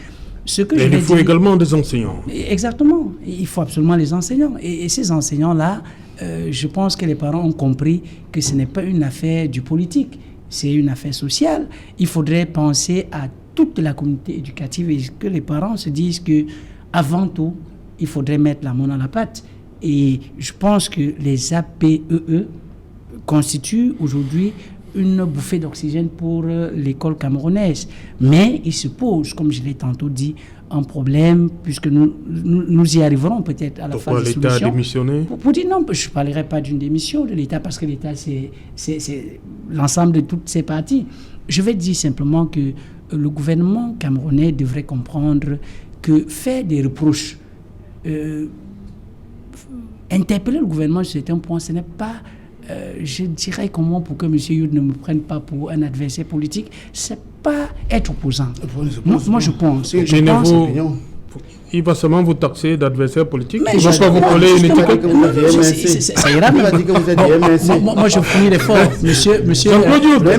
S1: Il faut également des enseignants.
S3: Exactement, il faut absolument les enseignants. Et ces enseignants-là, je pense que les parents ont compris que ce n'est pas une affaire du politique, c'est une affaire sociale. Il faudrait penser à toute la communauté éducative et que les parents se disent que, avant tout, il faudrait mettre la main dans la pâte. Et je pense que les APEE constituent aujourd'hui une bouffée d'oxygène pour l'école camerounaise. Mais il se pose, comme je l'ai tantôt dit, un problème, puisque nous y arriverons peut-être à la phase de solution.
S1: Pourquoi l'État a démissionné?
S3: Pour dire non, je ne parlerai pas d'une démission de l'État, parce que l'État, c'est l'ensemble de toutes ces parties. Je vais dire simplement que le gouvernement camerounais devrait comprendre que faire des reproches, interpeller le gouvernement sur certains points, ce n'est pas... je dirais comment pour que M. Youd ne me prenne pas pour un adversaire politique, c'est pas être opposant. Moi, je pense.
S1: Il va seulement vous taxer d'adversaire politique.
S3: Mais
S1: il ne va pas vous coller une étiquette.
S3: Ça ira bien. Moi, je fournis l'effort. Monsieur,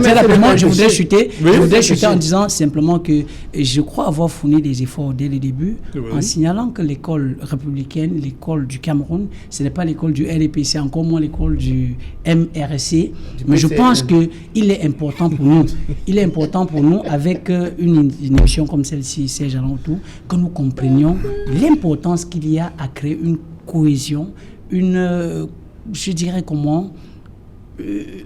S3: très rapidement, je voudrais chuter en disant simplement que je crois avoir fourni des efforts dès le début, en signalant que l'école républicaine, l'école du Cameroun, ce n'est pas l'école du RDPC, encore moins l'école du MRC. Mais je pense qu'il est important pour nous. Il est important pour nous, avec une émission comme celle-ci, Serge Alain-Otto, que nous comprenions l'importance qu'il y a à créer une cohésion, je dirais comment,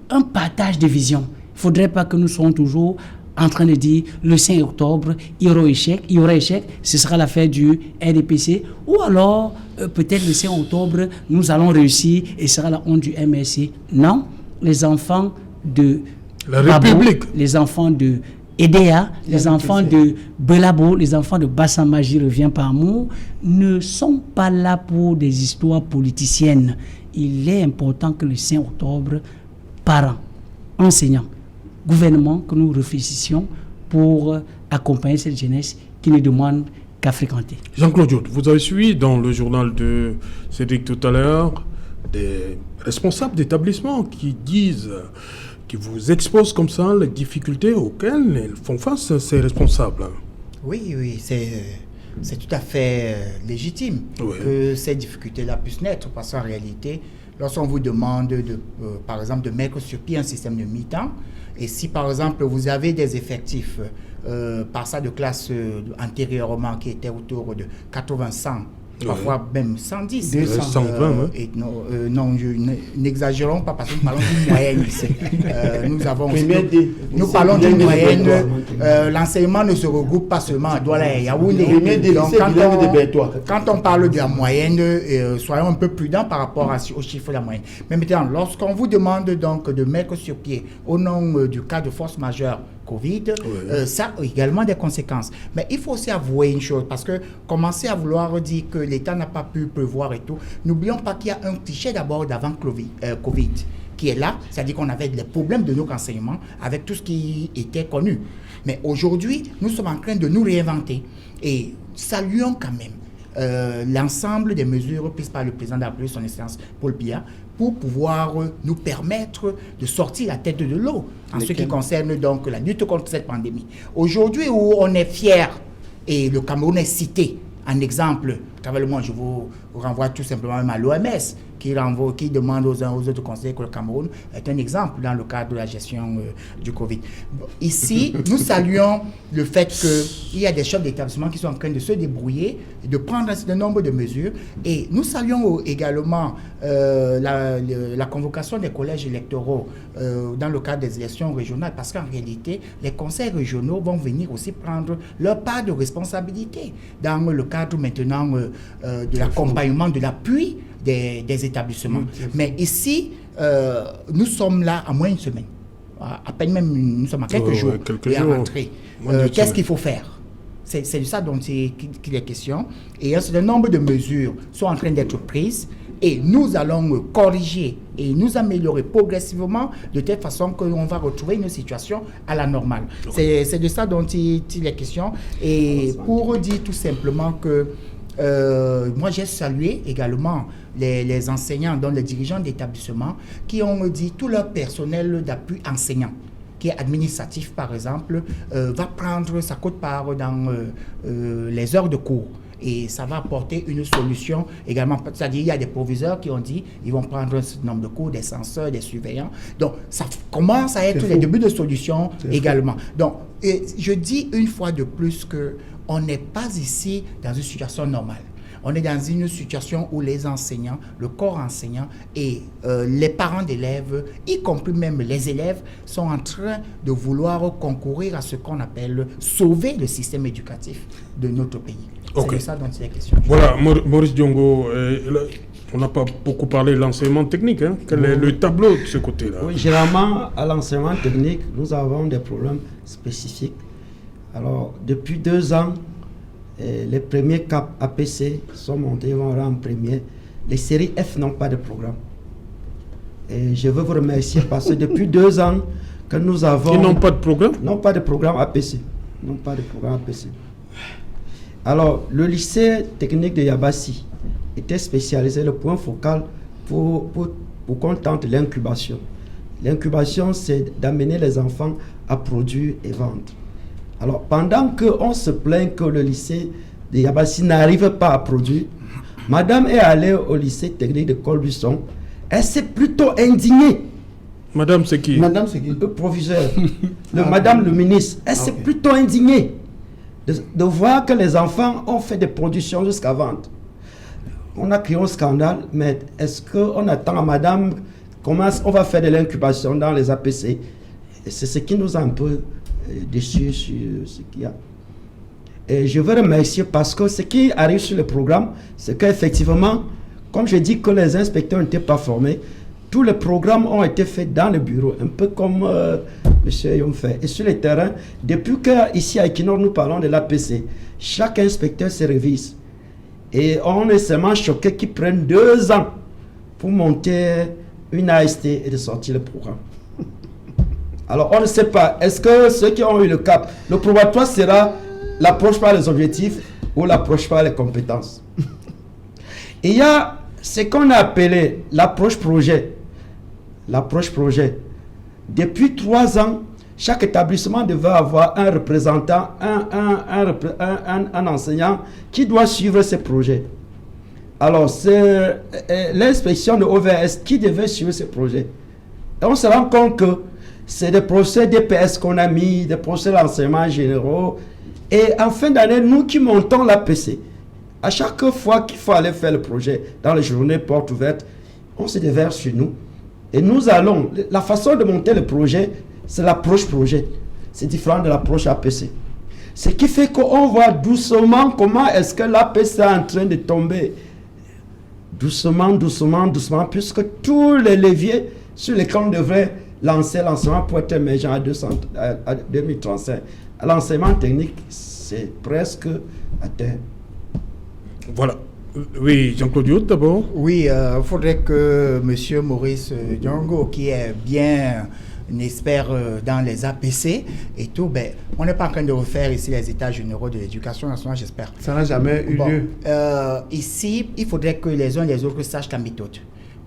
S3: un partage de vision. Il ne faudrait pas que nous soyons toujours en train de dire le 5 octobre, il y aura échec, ce sera l'affaire du RDPC, ou alors peut-être le 5 octobre, nous allons réussir et ce sera la honte du MRC. Non, les enfants de
S1: la République,
S3: les enfants de EDA, les enfants de Belabo, les enfants de Bassamaji revient par amour, ne sont pas là pour des histoires politiciennes. Il est important que le 5 octobre, parents, enseignants, gouvernement, que nous réfléchissions pour accompagner cette jeunesse qui ne demande qu'à fréquenter.
S1: Jean-Claude Youd, vous avez suivi dans le journal de Cédric tout à l'heure des responsables d'établissements qui vous exposent comme ça les difficultés auxquelles font face ces responsables.
S4: Oui, c'est tout à fait légitime que ces difficultés-là puissent naître, parce qu'en réalité, lorsqu'on vous demande, par exemple, de mettre sur pied un système de mi-temps, et si, par exemple, vous avez des effectifs par ça de classe antérieurement qui étaient autour de 80-100, parfois même 110,
S1: 120,
S4: non, n'exagérons pas parce que nous parlons d'une moyenne. Nous parlons d'une moyenne. L'enseignement ne se regroupe pas seulement à Douala et Yaoundé. Quand on parle de la moyenne, soyons un peu prudents par rapport au chiffre de la moyenne. Mais maintenant, lorsqu'on vous demande donc de mettre sur pied, au nom du cas de force majeure Covid, ça a également des conséquences. Mais il faut aussi avouer une chose, parce que commencer à vouloir dire que l'État n'a pas pu prévoir et tout, n'oublions pas qu'il y a un cliché d'abord d'avant Covid qui est là, c'est-à-dire qu'on avait des problèmes de nos enseignements avec tout ce qui était connu. Mais aujourd'hui, nous sommes en train de nous réinventer et saluons quand même l'ensemble des mesures prises par le président de la République, son Excellence Paul Biya, pour pouvoir nous permettre de sortir la tête de l'eau en ce qui concerne donc la lutte contre cette pandémie. Aujourd'hui où on est fier et le Cameroun est cité en exemple, à travers le monde, je vous renvoie tout simplement même à l'OMS qui demande aux uns aux autres conseils que le Cameroun est un exemple dans le cadre de la gestion du Covid. Ici, nous saluons le fait qu'il y a des chefs d'établissement qui sont en train de se débrouiller, de prendre un certain nombre de mesures, et nous saluons également la convocation des collèges électoraux dans le cadre des élections régionales, parce qu'en réalité, les conseils régionaux vont venir aussi prendre leur part de responsabilité dans le cadre maintenant de l'accompagnement, de l'appui des établissements. Mais ici, nous sommes là à moins d'une semaine. À peine même, nous sommes à quelques jours et à rentrer. Qu'est-ce qu'il faut faire? C'est de ça dont il est question. Et un certain nombre de mesures sont en train d'être prises et nous allons corriger et nous améliorer progressivement de telle façon qu'on va retrouver une situation à la normale. C'est de ça dont il est question. Et pour dire tout simplement que moi, j'ai salué également les enseignants, dont les dirigeants d'établissement, qui ont dit tout leur personnel d'appui enseignant, qui est administratif par exemple, va prendre sa quote-part dans les heures de cours. Et ça va apporter une solution également. C'est-à-dire il y a des proviseurs qui ont dit ils vont prendre un certain nombre de cours, des censeurs, des surveillants. Donc, ça commence à être les débuts de solutions également. Donc, je dis une fois de plus qu'on n'est pas ici dans une situation normale. On est dans une situation où les enseignants, le corps enseignant et les parents d'élèves, y compris même les élèves, sont en train de vouloir concourir à ce qu'on appelle sauver le système éducatif de notre pays. C'est de ça dont il est question.
S1: Voilà, Maurice Diongo, on n'a pas beaucoup parlé de l'enseignement technique. Hein. Quel est le tableau de ce côté-là?
S2: Oui, généralement, à l'enseignement technique, nous avons des problèmes spécifiques. Alors, depuis 2 ans, les premiers CAP APC sont montés, vont aller en premier. Les séries F n'ont pas de programme. Et je veux vous remercier parce que depuis 2 ans que nous avons...
S1: Ils n'ont pas de programme?
S2: Non, pas de programme APC. Non, pas de programme APC. Alors, le lycée technique de Yabassi était spécialisé, le point focal pour qu'on tente l'incubation. L'incubation, c'est d'amener les enfants à produire et vendre. Alors, pendant qu'on se plaint que le lycée de Yabassi n'arrive pas à produire, madame est allée au lycée technique de Colbuisson. Elle s'est plutôt indignée.
S1: Madame, c'est qui?
S5: Madame, c'est qui?
S2: Le proviseur. Madame le ministre. Elle s'est plutôt indignée de voir que les enfants ont fait des productions jusqu'à vente. On a créé un scandale, mais est-ce qu'on attend à madame comment on va faire de l'incubation dans les APC? C'est ce qui nous a un peu déçus sur ce qu'il y a. Et je veux remercier parce que ce qui arrive sur le programme, c'est qu'effectivement, comme je dis que les inspecteurs n'étaient pas formés, tous les programmes ont été faits dans le bureau, un peu comme M. Yom fait. Et sur le terrain, depuis qu'ici à Equinor, nous parlons de l'APC, chaque inspecteur se révise. Et on est seulement choqué qu'ils prennent 2 ans pour monter une AST et de sortir le programme. Alors, on ne sait pas, est-ce que ceux qui ont eu le cap, le probatoire sera l'approche par les objectifs ou l'approche par les compétences? Il y a ce qu'on a appelé l'approche projet. L'approche projet. Depuis 3 ans, chaque établissement devait avoir un représentant, un enseignant qui doit suivre ces projets. Alors, c'est l'inspection de OVS qui devait suivre ce projet. Et on se rend compte que c'est des procès DPS qu'on a mis, des procès d'enseignement généraux. Et en fin d'année, nous qui montons l'APC, à chaque fois qu'il faut aller faire le projet dans les journées portes ouvertes, on se déverse sur nous. Et nous allons, la façon de monter le projet, c'est l'approche projet. C'est différent de l'approche APC. Ce qui fait qu'on voit doucement comment est-ce que l'APC est en train de tomber. Doucement, doucement, doucement, puisque tous les leviers sur lesquels on devrait lancer l'enseignement pour être émergent à 2035. L'enseignement technique, c'est presque atteint.
S1: Voilà. Oui, Jean-Claude Diot, d'abord.
S4: Oui, il faudrait que M. Maurice Diongo, qui est bien un expert dans les APC et tout, ben, on n'est pas en train de refaire ici les états généraux de l'éducation nationale, j'espère.
S5: Ça n'a jamais eu lieu.
S4: Ici, il faudrait que les uns et les autres sachent la méthode.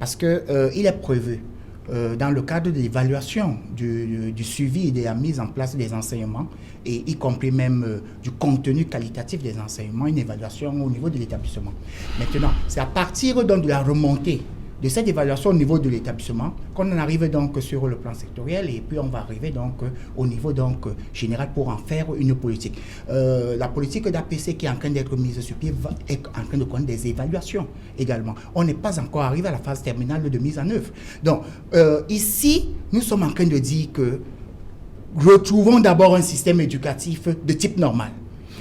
S4: Parce qu'il est prévu, dans le cadre de l'évaluation du suivi et de la mise en place des enseignements, et y compris même du contenu qualitatif des enseignements, une évaluation au niveau de l'établissement. Maintenant, c'est à partir donc de la remontée de cette évaluation au niveau de l'établissement qu'on en arrive donc sur le plan sectoriel, et puis on va arriver donc au niveau donc général pour en faire une politique. La politique d'APC qui est en train d'être mise sur pied est en train de connaître des évaluations également. On n'est pas encore arrivé à la phase terminale de mise en œuvre. Donc ici, nous sommes en train de dire que retrouvons d'abord un système éducatif de type normal.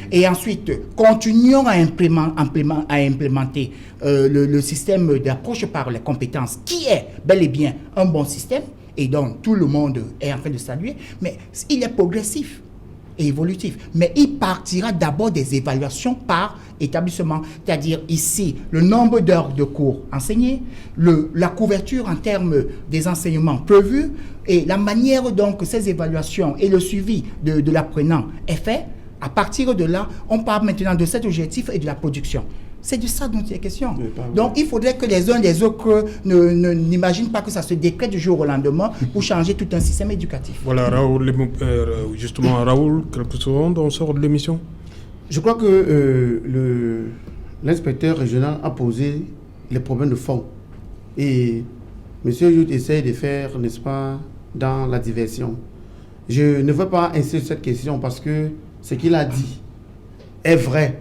S4: Et ensuite, continuons à implémenter le système d'approche par les compétences, qui est bel et bien un bon système, et donc tout le monde est en train de saluer, mais il est progressif et évolutif. Mais il partira d'abord des évaluations par établissement, c'est-à-dire ici, le nombre d'heures de cours enseignés, la couverture en termes des enseignements prévus, et la manière donc ces évaluations et le suivi de l'apprenant est fait. À partir de là, on parle maintenant de cet objectif et de la production. C'est de ça dont il est question. Donc, il faudrait que les uns et les autres n'imaginent pas que ça se décrète du jour au lendemain pour changer tout un système éducatif.
S1: Voilà, Raoul, justement, Raoul, quelques secondes, on sort de l'émission.
S5: Je crois que l'inspecteur régional a posé les problèmes de fond. Et M. Yout essaie de faire, n'est-ce pas, dans la diversion. Je ne veux pas insister sur cette question parce que ce qu'il a dit est vrai.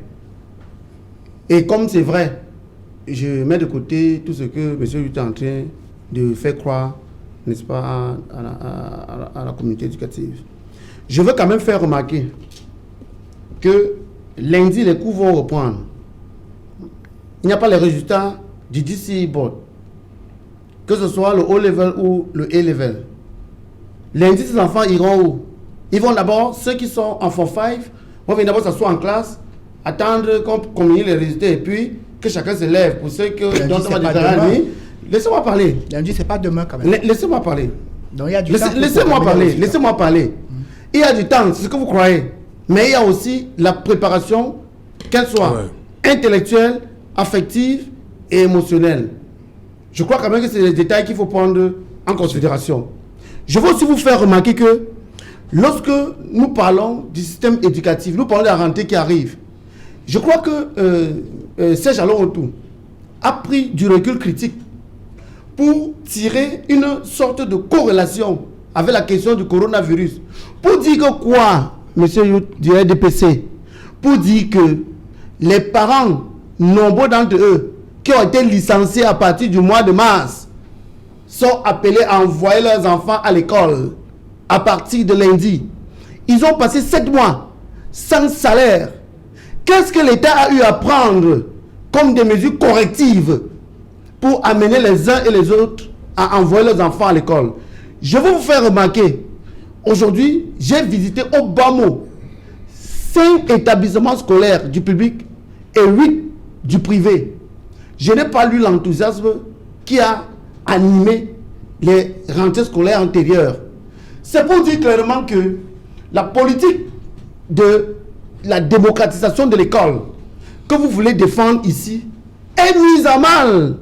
S5: Et comme c'est vrai, je mets de côté tout ce que M. Yout est en train de faire croire, n'est-ce pas, à la communauté éducative. Je veux quand même faire remarquer que lundi, les cours vont reprendre. Il n'y a pas les résultats du DCE Board, que ce soit le O-Level ou le A-Level. Lundi, ces enfants iront où? Ils vont d'abord, ceux qui sont en Form 5, vont venir d'abord s'asseoir en classe, attendre qu'on communique les résultats et puis que chacun se lève. Pour ceux qui laissez-moi parler.
S4: Lundi, c'est pas demain quand même.
S5: Laissez-moi parler.
S4: Donc, il y a du temps.
S5: Laissez-moi parler. Laissez-moi parler. Il y a du temps, c'est ce que vous croyez. Mais il y a aussi la préparation, qu'elle soit intellectuelle, affective et émotionnelle. Je crois quand même que c'est des détails qu'il faut prendre en considération. Je veux aussi vous faire remarquer que lorsque nous parlons du système éducatif, nous parlons de la rentrée qui arrive. Je crois que Serge Alon-Otou a pris du recul critique pour tirer une sorte de corrélation avec la question du coronavirus. Pour dire que quoi, M. Yout du RDPC, pour dire que les parents, nombreux d'entre eux, qui ont été licenciés à partir du mois de mars, sont appelés à envoyer leurs enfants à l'école à partir de lundi. Ils ont passé 7 mois sans salaire. Qu'est-ce que l'État a eu à prendre comme des mesures correctives pour amener les uns et les autres à envoyer leurs enfants à l'école? Je veux vous faire remarquer, aujourd'hui, j'ai visité au bas mot 5 établissements scolaires du public et 8 du privé. Je n'ai pas lu l'enthousiasme qui a animé les rentrées scolaires antérieures. C'est pour dire clairement que la politique de la démocratisation de l'école que vous voulez défendre ici est mise à mal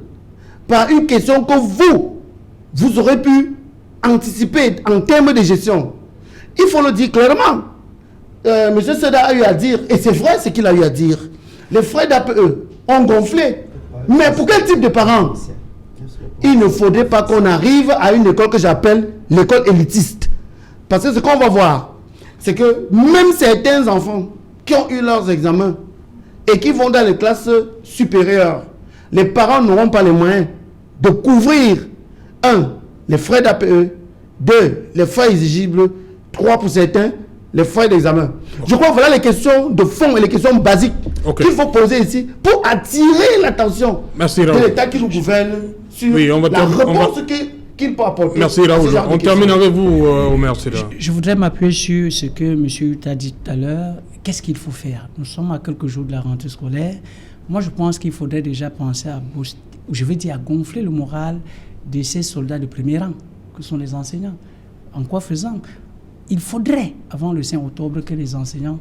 S5: par une question que vous aurez pu anticiper en termes de gestion. Il faut le dire clairement. M. Seda a eu à dire, et c'est vrai ce qu'il a eu à dire, les frais d'APE ont gonflé. Mais pour quel type de parents? Il ne faudrait pas qu'on arrive à une école que j'appelle l'école élitiste. Parce que ce qu'on va voir, c'est que même certains enfants qui ont eu leurs examens et qui vont dans les classes supérieures, les parents n'auront pas les moyens de couvrir, 1, les frais d'APE, 2, les frais exigibles, 3 pour certains, les frais d'examen. Je crois que voilà les questions de fond et les questions basiques qu'il faut poser ici pour attirer l'attention de l'État qui nous gouverne sur la réponse qu'il peut apporter.
S1: Merci Raoul. On termine avec vous, Omer Seda.
S3: Je voudrais m'appuyer sur ce que M. Hut a dit tout à l'heure. Qu'est-ce qu'il faut faire? Nous sommes à quelques jours de la rentrée scolaire. Moi, je pense qu'il faudrait déjà penser à gonfler le moral de ces soldats de premier rang, que sont les enseignants. En quoi faisant? Il faudrait, avant le 5 octobre, que les enseignants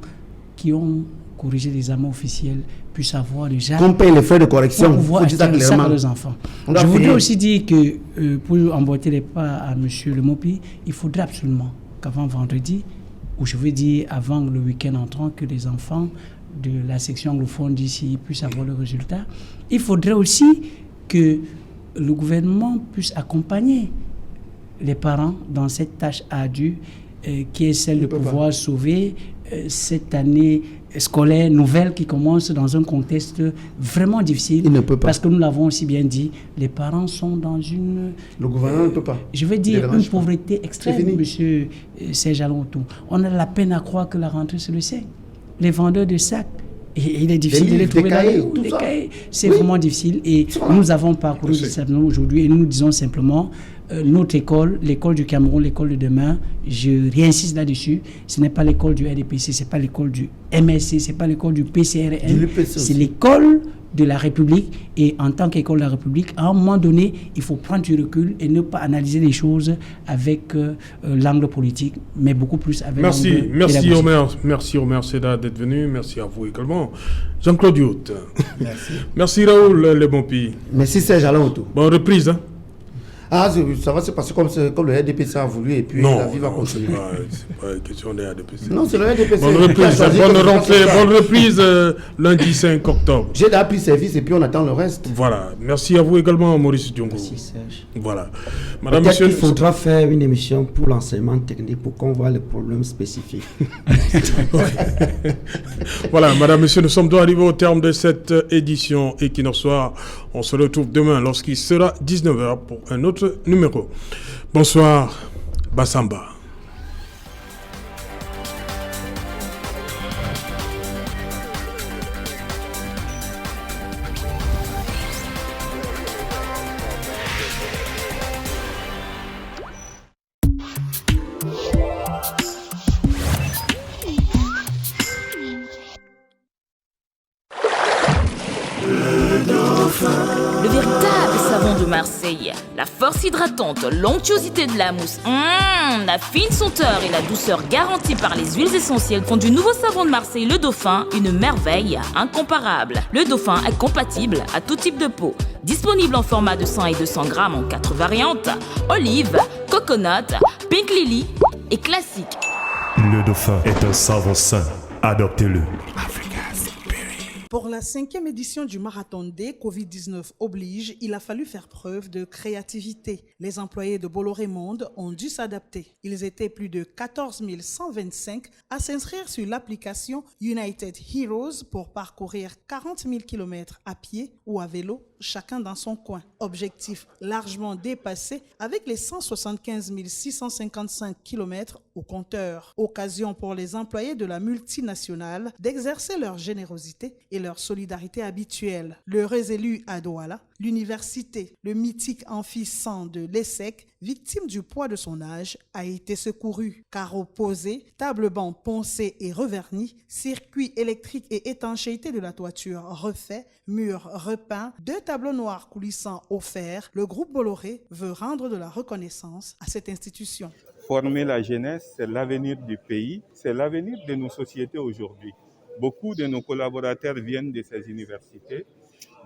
S3: qui ont corrigé les examens officiels puissent avoir déjà...
S5: Qu'on paye les frais de correction.
S3: Pour pouvoir acheter ça à leurs enfants. Je voudrais aussi dire que, pour emboîter les pas à M. Lemopi, il faudrait absolument qu'avant vendredi, ou je veux dire avant le week-end entrant, que les enfants de la section anglophone d'ici puissent avoir le résultat. Il faudrait aussi que le gouvernement puisse accompagner les parents dans cette tâche ardue qui est celle de pouvoir sauver cette année scolaire nouvelle qui commence dans un contexte vraiment difficile.
S5: Il ne peut pas.
S3: Parce que nous l'avons aussi bien dit, les parents sont dans une...
S5: Le gouvernement ne peut pas.
S3: Je veux dire une pauvreté extrême, monsieur Serge Alonto. On a la peine à croire que la rentrée, c'est le 5. Les vendeurs de sacs, et il est difficile de les trouver là. Des cahiers, c'est vraiment difficile. Et nous avons parcouru simplement aujourd'hui et nous disons simplement notre école, l'école du Cameroun, l'école de demain, je réinsiste là-dessus, ce n'est pas l'école du RDPC, ce n'est pas l'école du MSC, ce n'est pas l'école du PCRN, c'est l'école de la République. Et en tant qu'école de la République, à un moment donné, il faut prendre du recul et ne pas analyser les choses avec l'angle politique, mais beaucoup plus avec l'angle pédagogique.
S1: Merci Omer Seda d'être venu, merci à vous également. Jean-Claude Hut. Merci Raoul Lemopi.
S5: Merci Serge Alonto.
S1: Bonne reprise.
S5: Ah, ça va se passer comme le RDPC a voulu et puis la vie va continuer.
S1: C'est pas une question de RDPC.
S5: Non, c'est le RDPC.
S1: Bonne reprise lundi 5 octobre.
S5: J'ai déjà pris service et puis on attend le reste.
S1: Voilà. Merci à vous également, Maurice Diongo.
S2: Merci Serge.
S1: Voilà. Madame,
S2: Peut-être
S1: monsieur,
S2: qu'il faudra faire une émission pour l'enseignement technique pour qu'on voit les problèmes spécifiques.
S1: Voilà, madame, monsieur, nous sommes arrivés au terme de cette édition Equinox Soir. On se retrouve demain lorsqu'il sera 19h pour un autre numéro. Bonsoir, Bassamba.
S7: Le véritable savon de Marseille, la force hydratante, l'onctuosité de la mousse, la fine senteur et la douceur garantie par les huiles essentielles font du nouveau savon de Marseille, le Dauphin, une merveille incomparable. Le Dauphin est compatible à tout type de peau. Disponible en format de 100 et 200 grammes en 4 variantes, olive, coconut, pink lily et classique.
S8: Le Dauphin est un savon sain. Adoptez-le.
S9: Pour la 5e édition du Marathon D, Covid-19 oblige, il a fallu faire preuve de créativité. Les employés de Bolloré Monde ont dû s'adapter. Ils étaient plus de 14 125 à s'inscrire sur l'application United Heroes pour parcourir 40 000 km à pied ou à vélo, chacun dans son coin. Objectif largement dépassé avec les 175 655 km au compteur. Occasion pour les employés de la multinationale d'exercer leur générosité et leur solidarité habituelle. L'heureux élu à Douala, l'université, le mythique amphi 100 de l'ESSEC, victime du poids de son âge, a été secouru. Carreaux posés, table-banc poncé et reverni, circuit électrique et étanchéité de la toiture refait, murs repeints, 2 tableaux noirs coulissants offerts, le groupe Bolloré veut rendre de la reconnaissance à cette institution.
S10: Former la jeunesse, c'est l'avenir du pays, c'est l'avenir de nos sociétés aujourd'hui. Beaucoup de nos collaborateurs viennent de ces universités.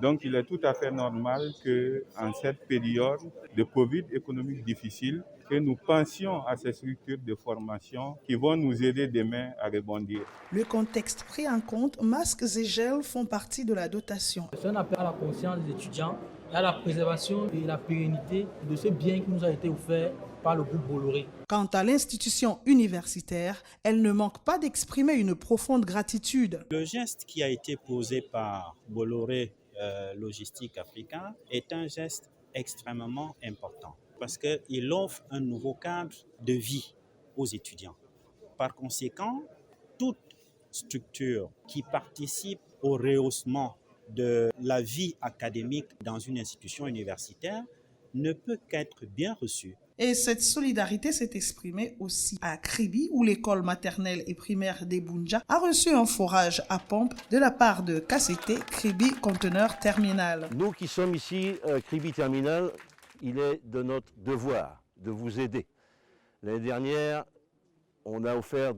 S10: Donc, il est tout à fait normal qu'en cette période de Covid économique difficile, que nous pensions à ces structures de formation qui vont nous aider demain à rebondir.
S9: Le contexte pris en compte, masques et gels font partie de la dotation.
S11: C'est un appel à la conscience des étudiants et à la préservation et la pérennité de ce bien qui nous a été offert par le groupe Bolloré.
S9: Quant à l'institution universitaire, elle ne manque pas d'exprimer une profonde gratitude.
S12: Le geste qui a été posé par Bolloré Logistique Africa est un geste extrêmement important parce qu'il offre un nouveau cadre de vie aux étudiants. Par conséquent, toute structure qui participe au rehaussement de la vie académique dans une institution universitaire ne peut qu'être bien reçue.
S9: Et cette solidarité s'est exprimée aussi à Kribi, où l'école maternelle et primaire d'Ebounja a reçu un forage à pompe de la part de KCT, Kribi Conteneur Terminal.
S13: Nous qui sommes ici, Kribi Terminal, il est de notre devoir de vous aider. L'année dernière, on a offert